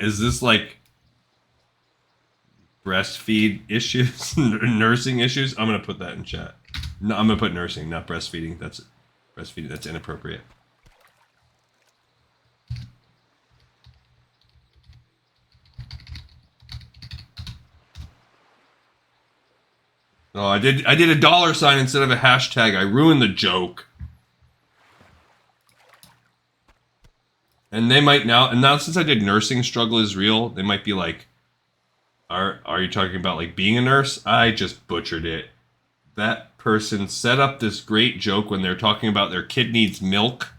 is this like breastfeed issues, nursing issues? I'm going to put that in chat. No, I'm going to put nursing, not breastfeeding. That's breastfeeding. That's inappropriate. Oh, I did a $sign instead of a hashtag. I ruined the joke. And they might now, and now since I did nursing struggle is real, they might be like, are you talking about like being a nurse? I just butchered it. That person set up this great joke when they're talking about their kid needs milk,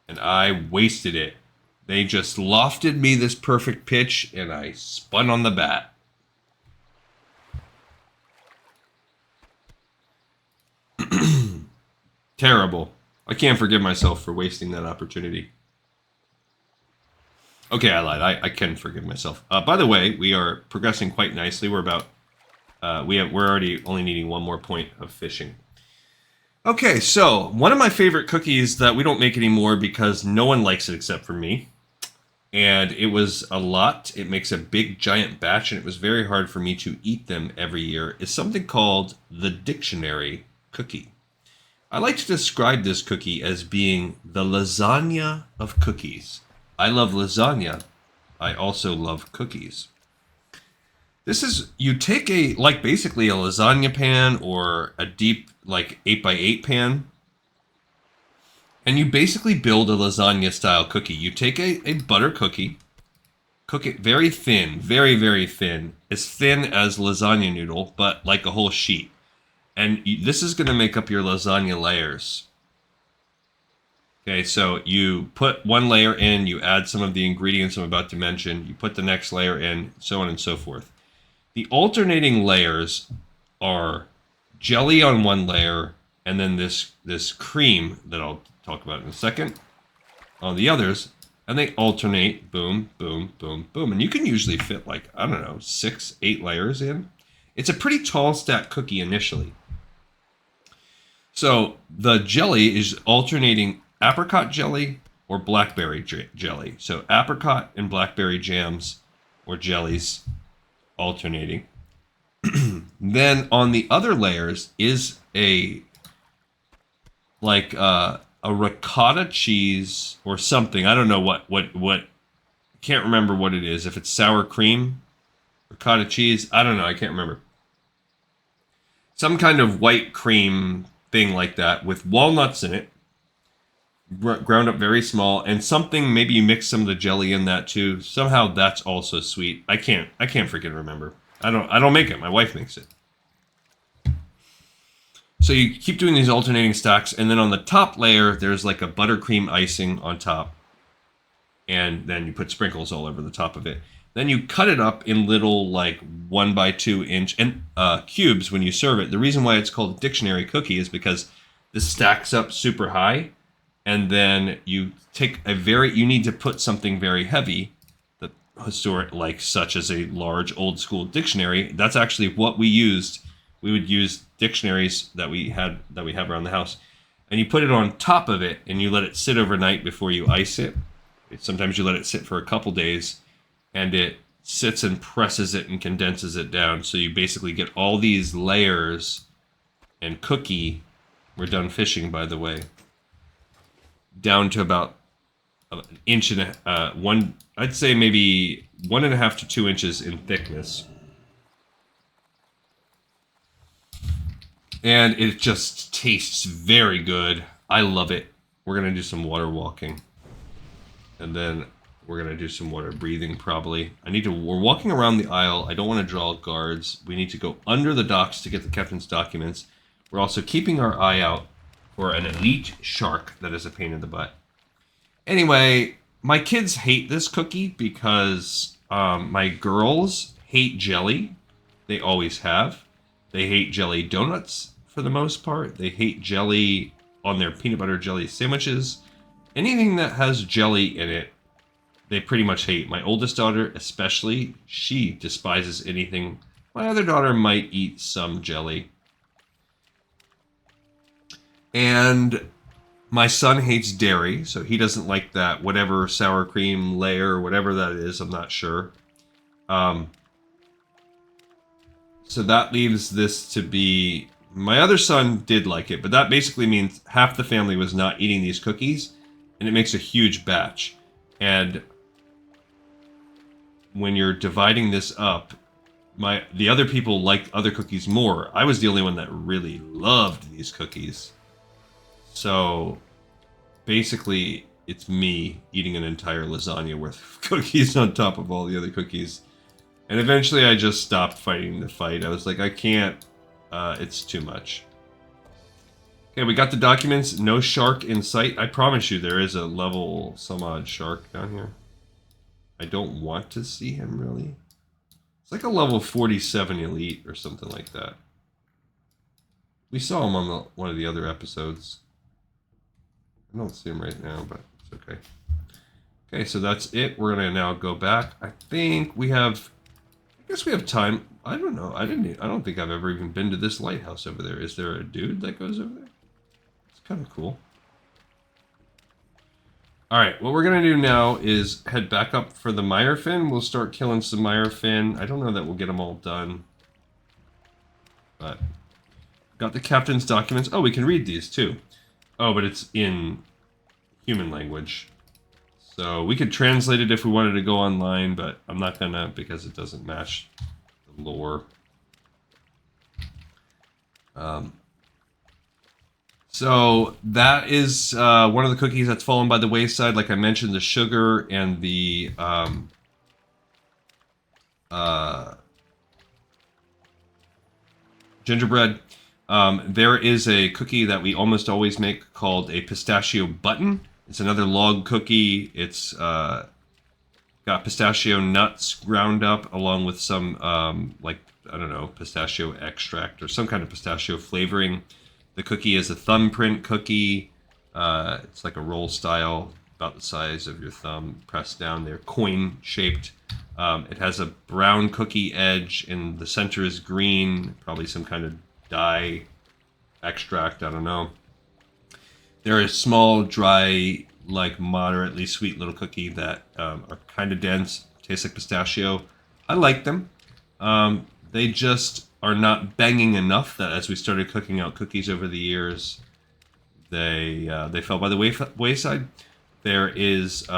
and I wasted it. They just lofted me this perfect pitch, and I spun on the bat. Terrible. I can't forgive myself for wasting that opportunity. Okay, I lied. I can forgive myself. By the way, we are progressing quite nicely. We're about we're already only needing 1 more point of fishing. Okay, so one of my favorite cookies that we don't make anymore because no one likes it except for me, and it was a lot. It makes a big giant batch, and it was very hard for me to eat them every year, is something called the dictionary cookie. I like to describe this cookie as being the lasagna of cookies. I love lasagna. I also love cookies. This is, you take basically a lasagna pan or a deep, 8x8 pan, and you basically build a lasagna style cookie. You take a butter cookie, Cook it very thin, very, very thin. As thin as lasagna noodle, but like a whole sheet. And this is going to make up your lasagna layers. Okay, so you put one layer in, you add some of the ingredients I'm about to mention, you put the next layer in, so on and so forth. The alternating layers are jelly on one layer, and then this cream that I'll talk about in a second on the others, and they alternate, boom, boom, boom, boom. And you can usually fit like, I don't know, 6, 8 layers in. It's a pretty tall stack cookie initially. So the jelly is alternating apricot jelly or blackberry jelly. So apricot and blackberry jams or jellies alternating. Then on the other layers is a ricotta cheese or something. I don't know what can't remember what it is. If it's sour cream, ricotta cheese, I don't know, I can't remember. Some kind of white cream thing like that with walnuts in it, ground up very small, and something, maybe you mix some of the jelly in that too. Somehow that's also sweet. I can't freaking remember. I don't make it. My wife makes it. So you keep doing these alternating stacks, and then on the top layer there's like a buttercream icing on top, and then you put sprinkles all over the top of it. Then you cut it up in little like 1 by 2 inch cubes when you serve it. The reason why it's called a dictionary cookie is because this stacks up super high, and then you take you need to put something very heavy, that historic, like such as a large old school dictionary. That's actually what we used. We would use dictionaries that we have around the house, and you put it on top of it, and you let it sit overnight before you ice it. Sometimes you let it sit for a couple days, and it sits and presses it and condenses it down. So you basically get all these layers and cookie. We're done fishing, by the way. Down to about an inch and one. I'd say maybe 1.5 to 2 inches in thickness. And it just tastes very good. I love it. We're going to do some water walking. And then we're going to do some water breathing probably. We're walking around the aisle. I don't want to draw guards. We need to go under the docks to get the captain's documents. We're also keeping our eye out for an elite shark that is a pain in the butt. Anyway, my kids hate this cookie because my girls hate jelly. They always have. They hate jelly donuts for the most part. They hate jelly on their peanut butter jelly sandwiches. Anything that has jelly in it, they pretty much hate. My oldest daughter especially, she despises anything. My other daughter might eat some jelly. And my son hates dairy, so he doesn't like that whatever sour cream layer, whatever that is, I'm not sure. So that leaves this to be... My other son did like it, but that basically means half the family was not eating these cookies, and it makes a huge batch. And when you're dividing this up, the other people liked other cookies more. I was the only one that really loved these cookies. So basically, it's me eating an entire lasagna worth of cookies on top of all the other cookies. And eventually I just stopped fighting the fight. I was like, I can't. It's too much. Okay, we got the documents. No shark in sight. I promise you there is a level some odd shark down here. I don't want to see him, really. It's like a level 47 elite or something like that. We saw him on one of the other episodes. I don't see him right now, but it's okay. Okay, so that's it. We're going to now go back. I think we have... I guess we have time. I don't know. I don't think I've ever even been to this lighthouse over there. Is there a dude that goes over there? It's kind of cool. Alright, what we're going to do now is head back up for the Mirefin. We'll start killing some Mirefin. I don't know that we'll get them all done. But... got the captain's documents. Oh, we can read these too. Oh, but it's in human language. So we could translate it if we wanted to go online, but I'm not gonna because it doesn't match the lore. So that is one of the cookies that's fallen by the wayside. Like I mentioned, the sugar and the gingerbread. There is a cookie that we almost always make called a pistachio button. It's another log cookie. It's got pistachio nuts ground up along with some, like, I don't know, pistachio extract or some kind of pistachio flavoring. The cookie is a thumbprint cookie. It's like a roll style, about the size of your thumb, pressed down. They're coin-shaped. It has a brown cookie edge, and the center is green, probably some kind of dye extract, I don't know. They're a small, dry, like moderately sweet little cookie that are kind of dense, taste like pistachio. I like them. They just are not banging enough that as we started cooking out cookies over the years, they fell by the wayside. There is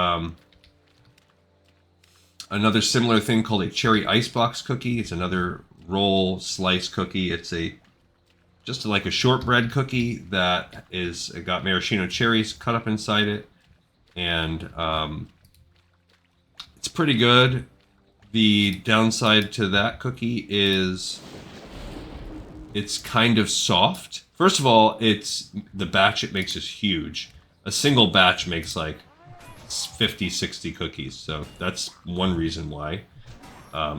another similar thing called a cherry icebox cookie. It's another roll slice cookie. It's just like a shortbread cookie that is got maraschino cherries cut up inside it, and it's pretty good. The downside to that cookie is it's kind of soft. First of all, the batch it makes is huge. A single batch makes like 50, 60 cookies, so that's one reason why.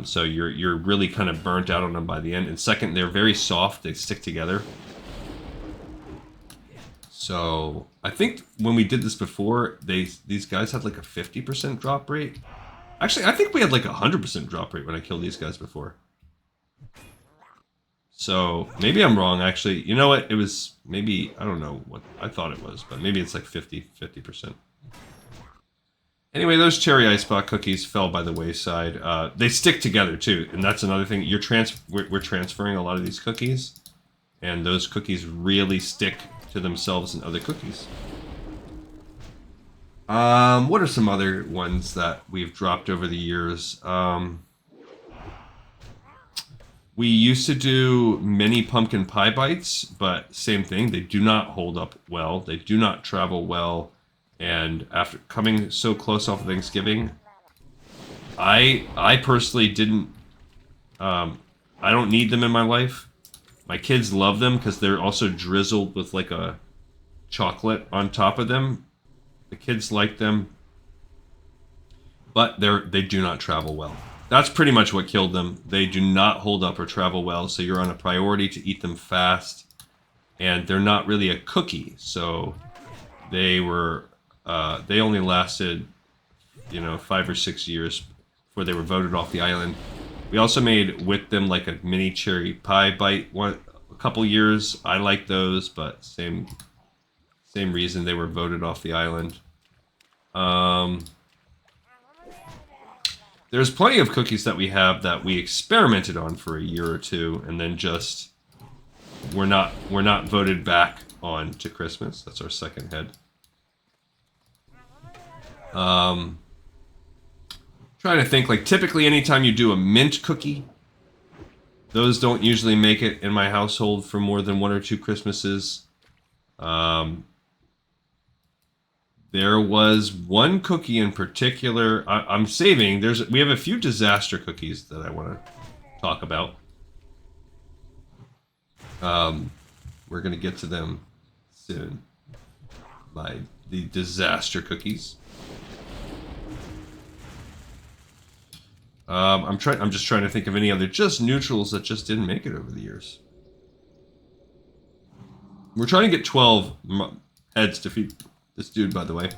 So you're really kind of burnt out on them by the end. And second, they're very soft; they stick together. So I think when we did this before, these guys had like a 50% drop rate. Actually, I think we had like a 100% drop rate when I killed these guys before. So maybe I'm wrong. Actually, you know what? It was maybe, I don't know what I thought it was, but maybe it's like 50%. Anyway, those cherry icebox cookies fell by the wayside. They stick together too, and that's another thing. We're transferring a lot of these cookies, and those cookies really stick to themselves and other cookies. What are some other ones that we've dropped over the years? We used to do mini pumpkin pie bites, but same thing. They do not hold up well. They do not travel well. And after coming so close off of Thanksgiving, I personally didn't. I don't need them in my life. My kids love them because they're also drizzled with like a chocolate on top of them. The kids like them, but they do not travel well. That's pretty much what killed them. They do not hold up or travel well, so you're on a priority to eat them fast, and they're not really a cookie, so they only lasted, 5 or 6 years before they were voted off the island. We also made with them like a mini cherry pie bite a couple years. I like those, but same reason they were voted off the island. There's plenty of cookies that we have that we experimented on for a year or two, and then just we're not voted back on to Christmas. That's our second head. Trying to think, like typically anytime you do a mint cookie, those don't usually make it in my household for more than 1 or 2 Christmases. There was one cookie in particular I'm saving. We have a few disaster cookies that I want to talk about. We're gonna get to them soon. The disaster cookies. I'm just trying to think of any other just neutrals that just didn't make it over the years. We're trying to get 12 heads to feed this dude, by the way.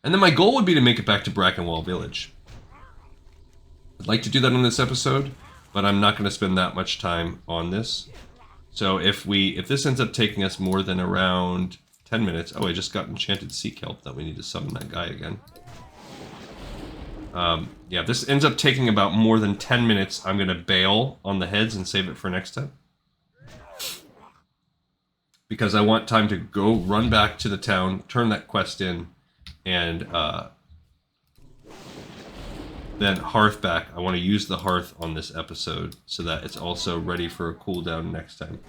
And then my goal would be to make it back to Brackenwall Village. I'd like to do that on this episode, but I'm not going to spend that much time on this. So if this ends up taking us more than around 10 minutes... Oh, I just got enchanted sea kelp that we need to summon that guy again. Yeah, if this ends up taking about more than 10 minutes, I'm going to bail on the heads and save it for next time. Because I want time to go run back to the town, turn that quest in, and then hearth back. I want to use the hearth on this episode so that it's also ready for a cooldown next time.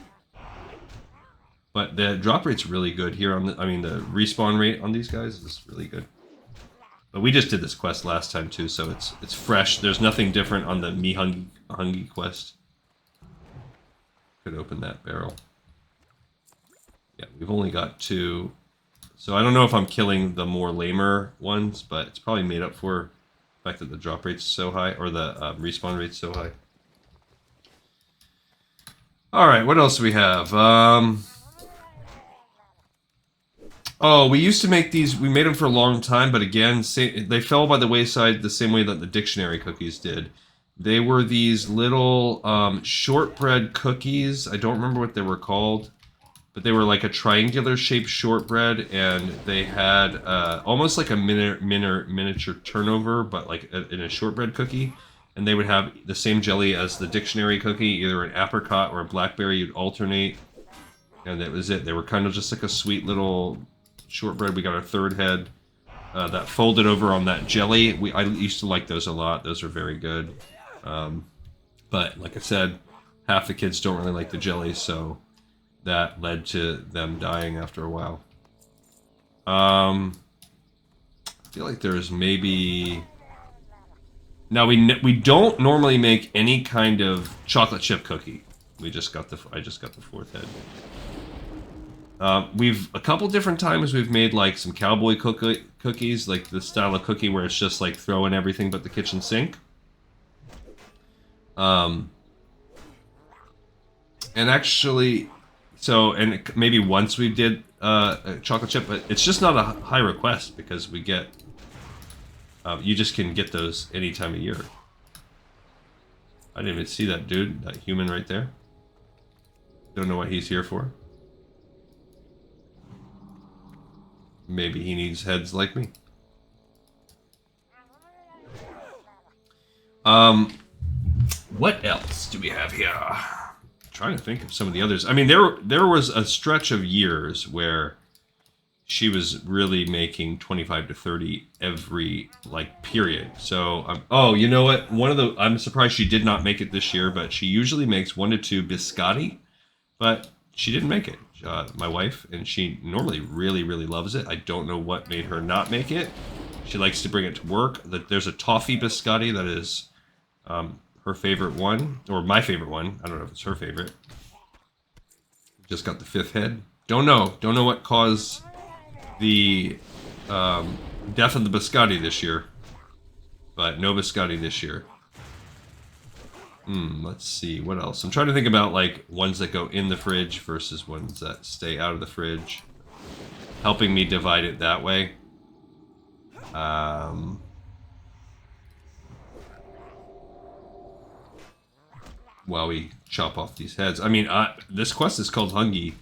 But the drop rate's really good here the respawn rate on these guys is really good. But we just did this quest last time too, so it's fresh. There's nothing different on the Me Hungy quest. Could open that barrel. Yeah, we've only got 2. So I don't know if I'm killing the more lamer ones, but it's probably made up for the fact that the drop rate's so high, or the respawn rate's so high. Alright, what else do we have? Oh, we used to make these, we made them for a long time, but again, they fell by the wayside the same way that the dictionary cookies did. They were these little shortbread cookies. I don't remember what they were called, but they were like a triangular shaped shortbread, and they had almost like a miniature turnover, but like in a shortbread cookie. And they would have the same jelly as the dictionary cookie, either an apricot or a blackberry. You'd alternate, and that was it. They were kind of just like a sweet little shortbread. We got our 3rd head that folded over on that jelly. I used to like those a lot. Those are very good. But like I said, half the kids don't really like the jelly, so that led to them dying after a while. I feel like there's maybe... Now we don't normally make any kind of chocolate chip cookie. I just got the 4th head. We've a couple different times we've made like some cowboy cookies, like the style of cookie where it's just like throwing everything but the kitchen sink. And actually, and maybe once we did a chocolate chip, but it's just not a high request because we get. You just can get those any time of year. I didn't even see that dude, that human right there. Don't know what he's here for. Maybe he needs heads like me. What else do we have here? I'm trying to think of some of the others. I mean, there was a stretch of years where she was really making 25 to 30 every period. So oh, you know what? I'm surprised she did not make it this year, but she usually makes 1 to 2 biscotti, but she didn't make it. My wife, and she normally really loves it. I don't know what made her not make it. She likes to bring it to work. There's a toffee biscotti that is her favorite one, or my favorite one. I don't know if it's her favorite. Just got the 5th head. Don't know what caused the death of the biscotti this year, but no biscotti this year. Let's see what else. I'm trying to think about like ones that go in the fridge versus ones that stay out of the fridge, helping me divide it that way. While we chop off these heads. I mean, this quest is called Hungry.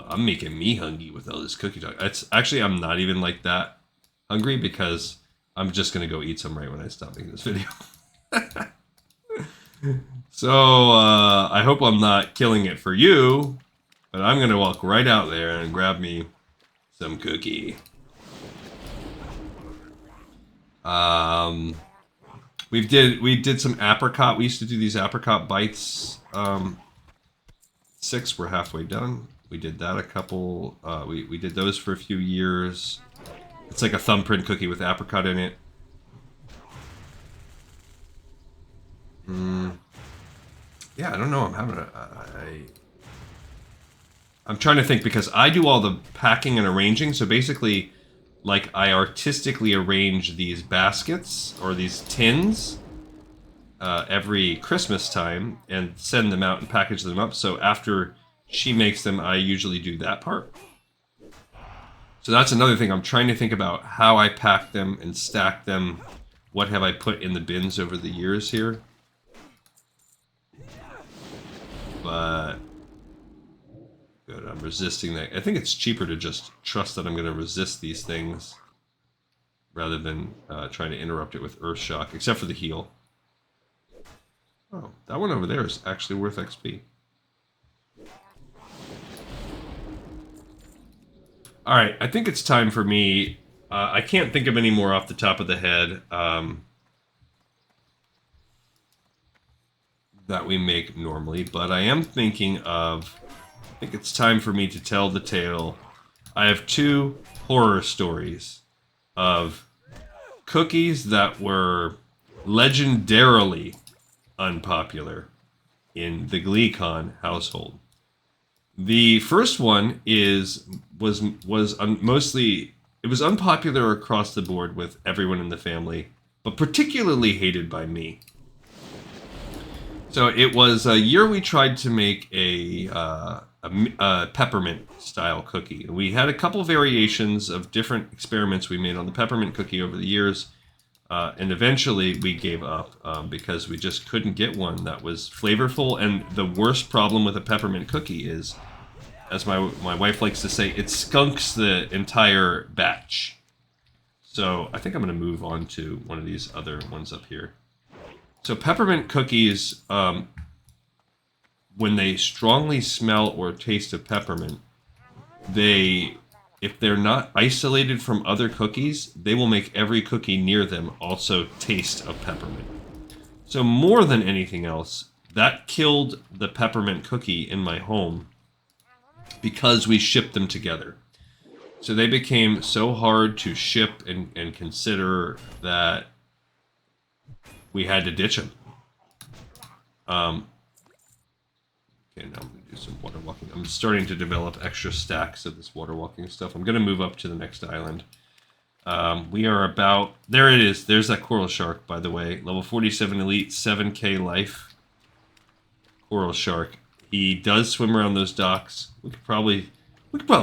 I'm making me hungry with all this cookie talk. It's actually, I'm not even like that hungry because I'm just gonna go eat some right when I stop making this video. So I hope I'm not killing it for you, but I'm gonna walk right out there and grab me some cookie. We did some apricot. We used to do these apricot bites. 6, we're halfway done. We did that a couple, we did those for a few years. It's like a thumbprint cookie with apricot in it. Yeah, I don't know, I'm trying to think because I do all the packing and arranging, so basically, like, I artistically arrange these baskets, or these tins, every Christmas time, and send them out and package them up, so after she makes them, I usually do that part. So that's another thing. I'm trying to think about how I pack them and stack them. What have I put in the bins over the years here? But good, I'm resisting that. I think it's cheaper to just trust that I'm going to resist these things rather than trying to interrupt it with Earth Shock, except for the heal. Oh, that one over there is actually worth XP. Alright, I think it's time for me. I can't think of any more off the top of the head that we make normally, but I am thinking of... I think it's time for me to tell the tale. I have 2 horror stories of cookies that were legendarily unpopular in the GleeCon household. The first one was mostly, it was unpopular across the board with everyone in the family, but particularly hated by me. So it was a year we tried to make a peppermint style cookie. We had a couple variations of different experiments we made on the peppermint cookie over the years, and eventually we gave up because we just couldn't get one that was flavorful. And the worst problem with a peppermint cookie is, as my wife likes to say, it skunks the entire batch. So I think I'm going to move on to one of these other ones up here. So peppermint cookies, when they strongly smell or taste of peppermint, if they're not isolated from other cookies, they will make every cookie near them also taste of peppermint. So more than anything else, that killed the peppermint cookie in my home because we shipped them together. So they became so hard to ship and consider that we had to ditch them. Okay, now I'm going to do some water walking. I'm starting to develop extra stacks of this water walking stuff. I'm going to move up to the next island. We are about... There it is. There's that coral shark, by the way. Level 47 elite, 7k life. Coral shark. He does swim around those docks. We could probably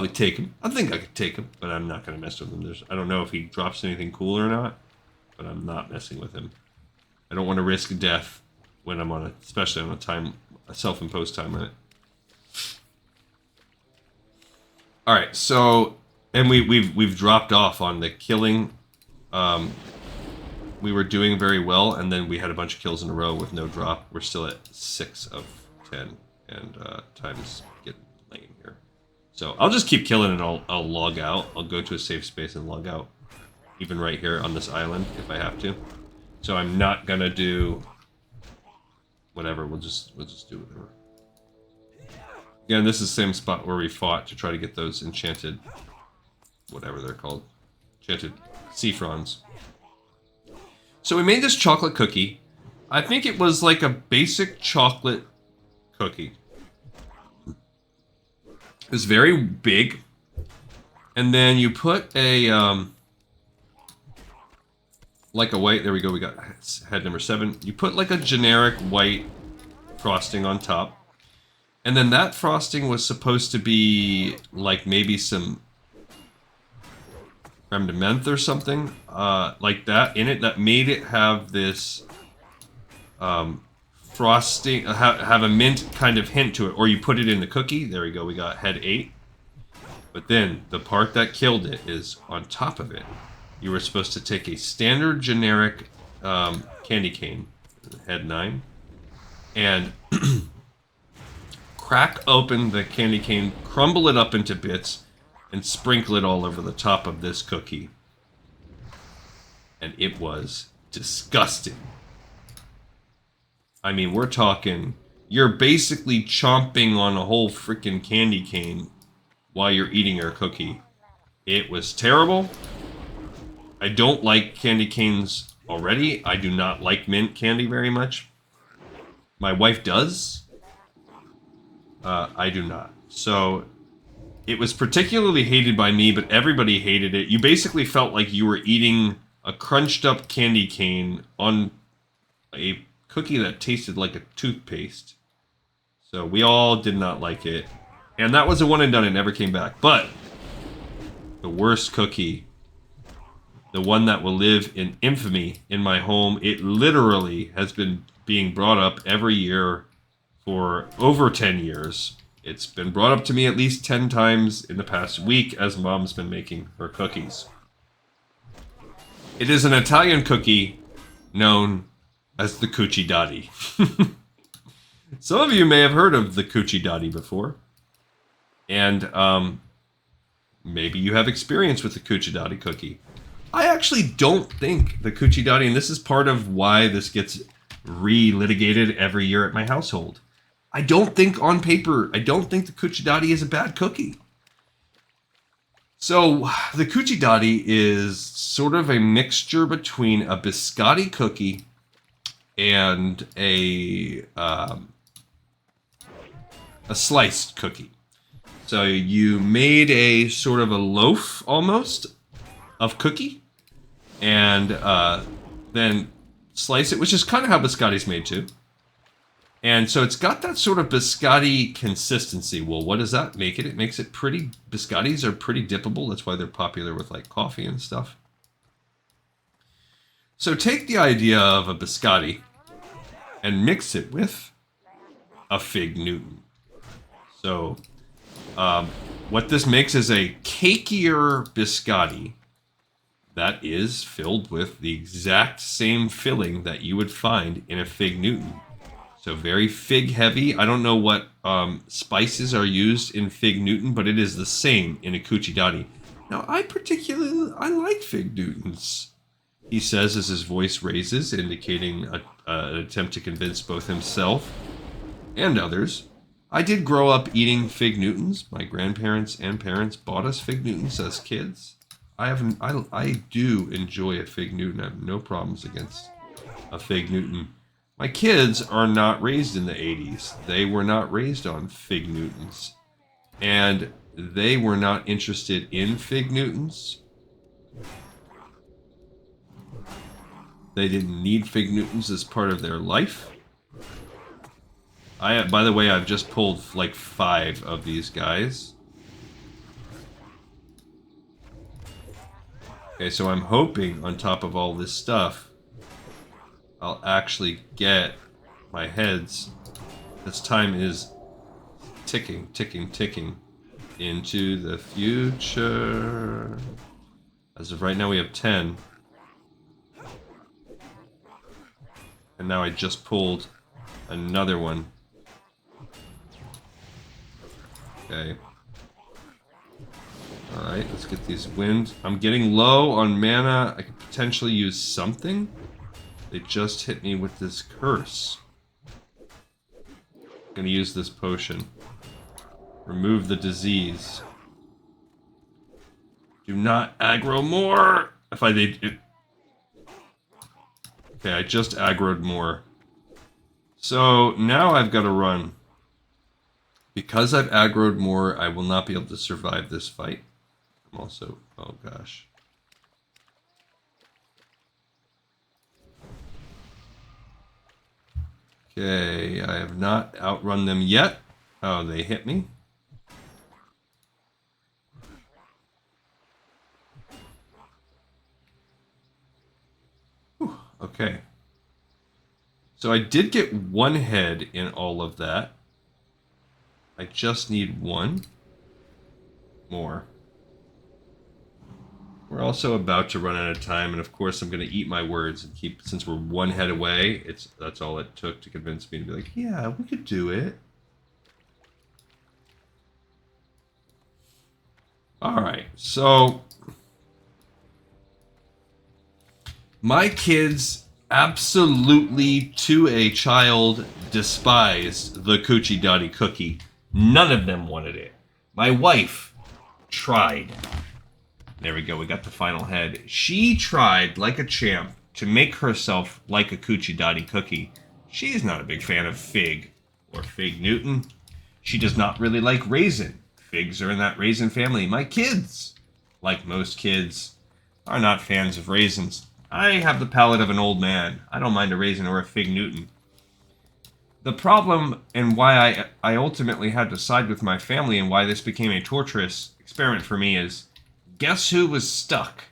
take him. I think I could take him, but I'm not going to mess with him. I don't know if he drops anything cool or not, but I'm not messing with him. I don't want to risk death when I'm on especially on a self-imposed time limit. All right, so and we've dropped off on the killing. We were doing very well, and then we had a bunch of kills in a row with no drop. We're still at 6 of 10, and time's getting late here. So I'll just keep killing, and I'll log out. I'll go to a safe space and log out, even right here on this island if I have to. So I'm not gonna do whatever. We'll just do whatever. Again, this is the same spot where we fought to try to get those enchanted, whatever they're called, enchanted sea fronds. So we made this chocolate cookie. I think it was like a basic chocolate cookie. It was very big, and then you put a like a white, there we go, we got head number 7. You put like a generic white frosting on top. And then that frosting was supposed to be like maybe some creme de menthe or something like that in it, that made it have this frosting, have a mint kind of hint to it. Or you put it in the cookie. There we go, we got head 8. But then the part that killed it is on top of it. You were supposed to take a standard generic candy cane, head 9, and crack open the candy cane, crumble it up into bits, and sprinkle it all over the top of this cookie. And it was disgusting. I mean, we're talking, you're basically chomping on a whole freaking candy cane while you're eating your cookie. It was terrible. I don't like candy canes already. I do not like mint candy very much. My wife does. I do not. So it was particularly hated by me, but everybody hated it. You basically felt like you were eating a crunched up candy cane on a cookie that tasted like a toothpaste. So we all did not like it. And that was a one and done. It never came back. But the worst cookie, the one that will live in infamy in my home, it literally has been being brought up every year for over 10 years. It's been brought up to me at least 10 times in the past week as Mom's been making her cookies. It is an Italian cookie known as the Cucci Dotti. Some of you may have heard of the Cucci Dotti before. And maybe you have experience with the Cucci Dotti cookie. I actually don't think the Cucci Dotti, and this is part of why this gets re-litigated every year at my household. I don't think on paper, I don't think the Cucci Dotti is a bad cookie. So the Coochie Dotty is sort of a mixture between a biscotti cookie and a sliced cookie. So you made a sort of a loaf almost of cookie, and then slice it, which is kind of how biscotti's made too. And so it's got that sort of biscotti consistency. Well, what does that make it? It makes it pretty, biscottis are pretty dippable. That's why they're popular with like coffee and stuff. So take the idea of a biscotti and mix it with a fig Newton. So what this makes is a cakier biscotti that is filled with the exact same filling that you would find in a fig Newton. So very fig heavy. I don't know what spices are used in fig Newton, but it is the same in a Coochie Dotty. Now, I like fig Newtons, he says as his voice raises, indicating an attempt to convince both himself and others. I did grow up eating fig Newtons. My grandparents and parents bought us fig Newtons as kids. I do enjoy a fig Newton. I have no problems against a fig Newton. My kids are not raised in the 80s. They were not raised on fig Newtons. And they were not interested in fig Newtons. They didn't need fig Newtons as part of their life. By the way, I've just pulled like 5 of these guys. Okay, so I'm hoping on top of all this stuff, I'll actually get my heads. This time is ticking, ticking, ticking into the future. As of right now, we have 10. And now I just pulled another one. Okay. Alright, let's get these wind. I'm getting low on mana. I could potentially use something. They just hit me with this curse. I'm gonna use this potion. Remove the disease. Do not aggro more! If I did it. Okay, I just aggroed more. So now I've got to run. Because I've aggroed more, I will not be able to survive this fight. I'm also, oh gosh. Okay, I have not outrun them yet. Oh, they hit me. Whew, okay. So I did get 1 head in all of that. I just need 1 more. We're also about to run out of time, and of course I'm going to eat my words and keep, since we're 1 head away, that's all it took to convince me to be like, yeah, we could do it. Alright, so my kids absolutely to a child despised the Coochie Dotty cookie. None of them wanted it. My wife tried. There we go, we got the final head. She tried, like a champ, to make herself like a Coochie Dotty cookie. She is not a big fan of fig or fig Newton. She does not really like raisin. Figs are in that raisin family. My kids, like most kids, are not fans of raisins. I have the palate of an old man. I don't mind a raisin or a fig Newton. The problem, and why I ultimately had to side with my family and why this became a torturous experiment for me, is guess who was stuck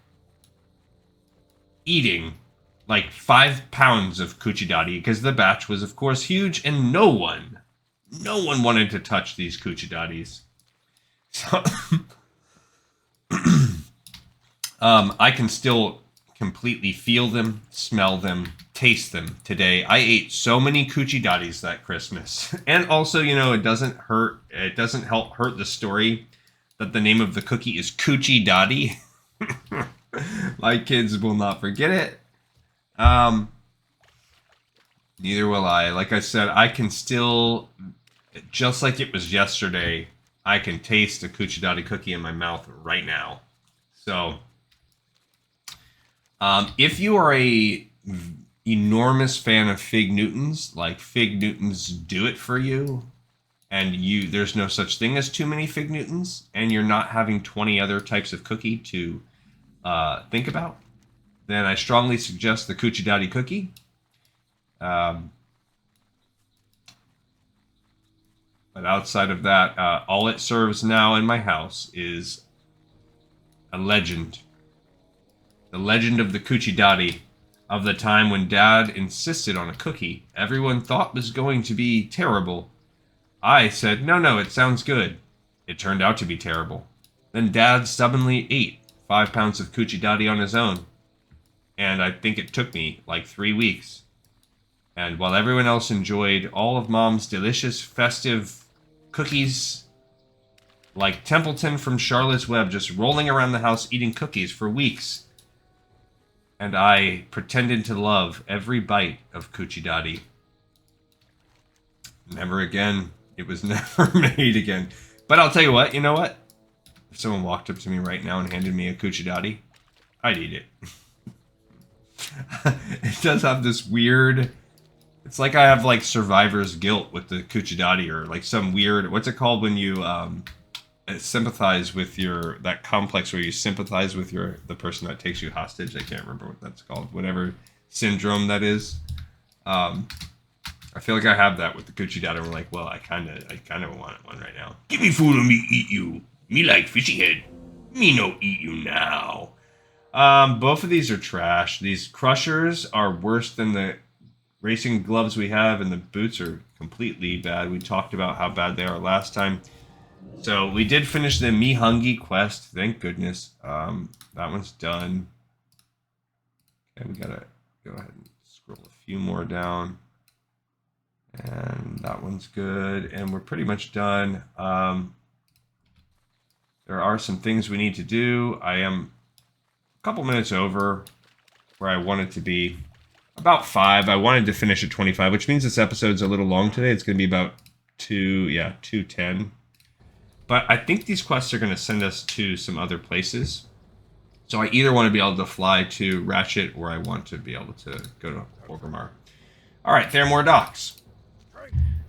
eating like 5 pounds of Coochie Dotty, because the batch was of course huge and no one wanted to touch these Coochie Dotties. So I can still completely feel them, smell them, taste them today. I ate so many Coochie Dotties that Christmas. And also, you know, it doesn't help hurt the story that the name of the cookie is Coochie Dotty. My kids will not forget it. Neither will I. Like I said, I can still, just like it was yesterday, I can taste a Kuchidati cookie in my mouth right now. So, if you are a enormous fan of Fig Newtons, like Fig Newtons do it for you, and there's no such thing as too many Fig Newtons, and you're not having 20 other types of cookie to think about, then I strongly suggest the Kuchidati cookie. But outside of that, all it serves now in my house is a legend. The legend of the Kuchidati, of the time when Dad insisted on a cookie everyone thought was going to be terrible. I said, no, it sounds good. It turned out to be terrible. Then Dad stubbornly ate 5 pounds of Kuchidati on his own. And I think it took me like 3 weeks. And while everyone else enjoyed all of Mom's delicious festive cookies, like Templeton from Charlotte's Web just rolling around the house eating cookies for weeks, and I pretended to love every bite of Kuchidati. Never again. It was never made again. But I'll tell you what, you know what? If someone walked up to me right now and handed me a Kuchidati, I'd eat it. It does have this weird... It's like I have like survivor's guilt with the Kuchidati, or like some weird... What's it called when you sympathize with that complex where you sympathize with the person that takes you hostage? I can't remember what that's called. Whatever syndrome that is. I feel like I have that with the Kuchidati. We're like, well, I kind of want one right now. Give me food or me eat you. Me like fishy head. Me no eat you now. Both of these are trash. These crushers are worse than the racing gloves we have, and the boots are completely bad. We talked about how bad they are last time. So we did finish the Mihungi quest. Thank goodness. That one's done. Okay, we gotta go ahead and scroll a few more down. And that one's good. And we're pretty much done. There are some things we need to do. I am a couple minutes over where I wanted to be. About 5. I wanted to finish at 25, which means this episode's a little long today. It's going to be about 2:10. But I think these quests are going to send us to some other places. So I either want to be able to fly to Ratchet, or I want to be able to go to Orgrimmar. All right, Theramore Docks.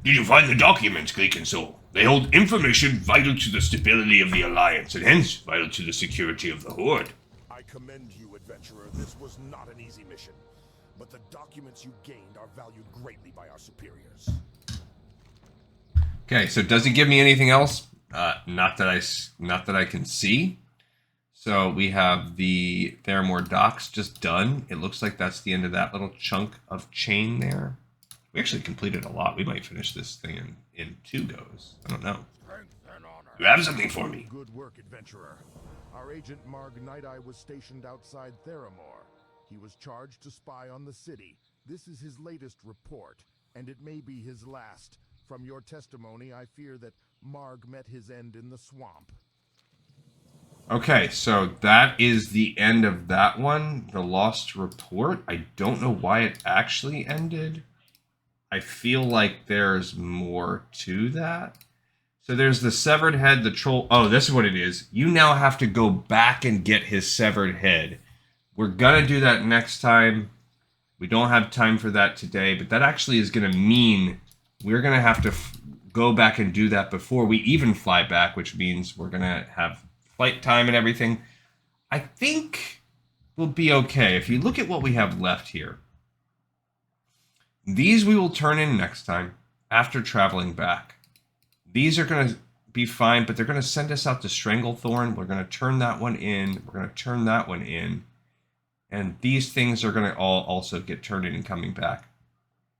Did you find the documents, Gleek and Soul? They hold information vital to the stability of the Alliance, and hence vital to the security of the Horde. I commend you, adventurer. This was not an easy mission. But the documents you gained are valued greatly by our superiors. Okay, so does it give me anything else? Not that I can see. So we have the Theramore Docks just done. It looks like that's the end of that little chunk of chain there. We actually completed a lot. We might finish this thing in 2 goes. I don't know. You have something for me. Good work, adventurer. Our agent Marg Nighteye was stationed outside Theramore. He was charged to spy on the city. This is his latest report, and it may be his last. From your testimony, I fear that Marg met his end in the swamp. Okay, so that is the end of that one. The Lost Report. I don't know why it actually ended. I feel like there's more to that. So there's the severed head, the troll... Oh, this is what it is. You now have to go back and get his severed head. We're going to do that next time. We don't have time for that today, but that actually is going to mean we're going to have to go back and do that before we even fly back, which means we're going to have flight time and everything. I think we'll be okay. If you look at what we have left here, these we will turn in next time after traveling back. These are going to be fine, but they're going to send us out to Stranglethorn. We're going to turn that one in. We're going to turn that one in. And these things are going to all also get turned in and coming back.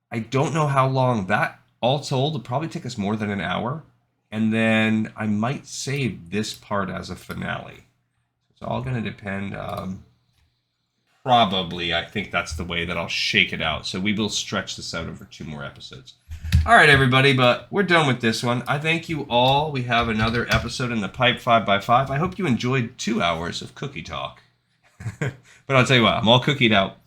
I don't know how long that, all told, will probably take us more than an hour. And then I might save this part as a finale. It's all going to depend. Probably, I think that's the way that I'll shake it out. So we will stretch this out over 2 more episodes. All right, everybody, but we're done with this one. I thank you all. We have another episode in the pipe 5x5. I hope you enjoyed 2 hours of cookie talk. But I'll tell you what, I'm all cookied out.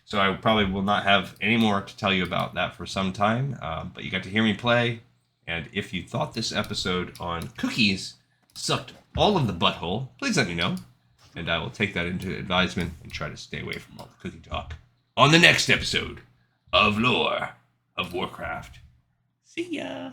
So I probably will not have any more to tell you about that for some time. But you got to hear me play. And if you thought this episode on cookies sucked all of the butthole, please let me know. And I will take that into advisement and try to stay away from all the cookie talk on the next episode of Lore of Warcraft. See ya!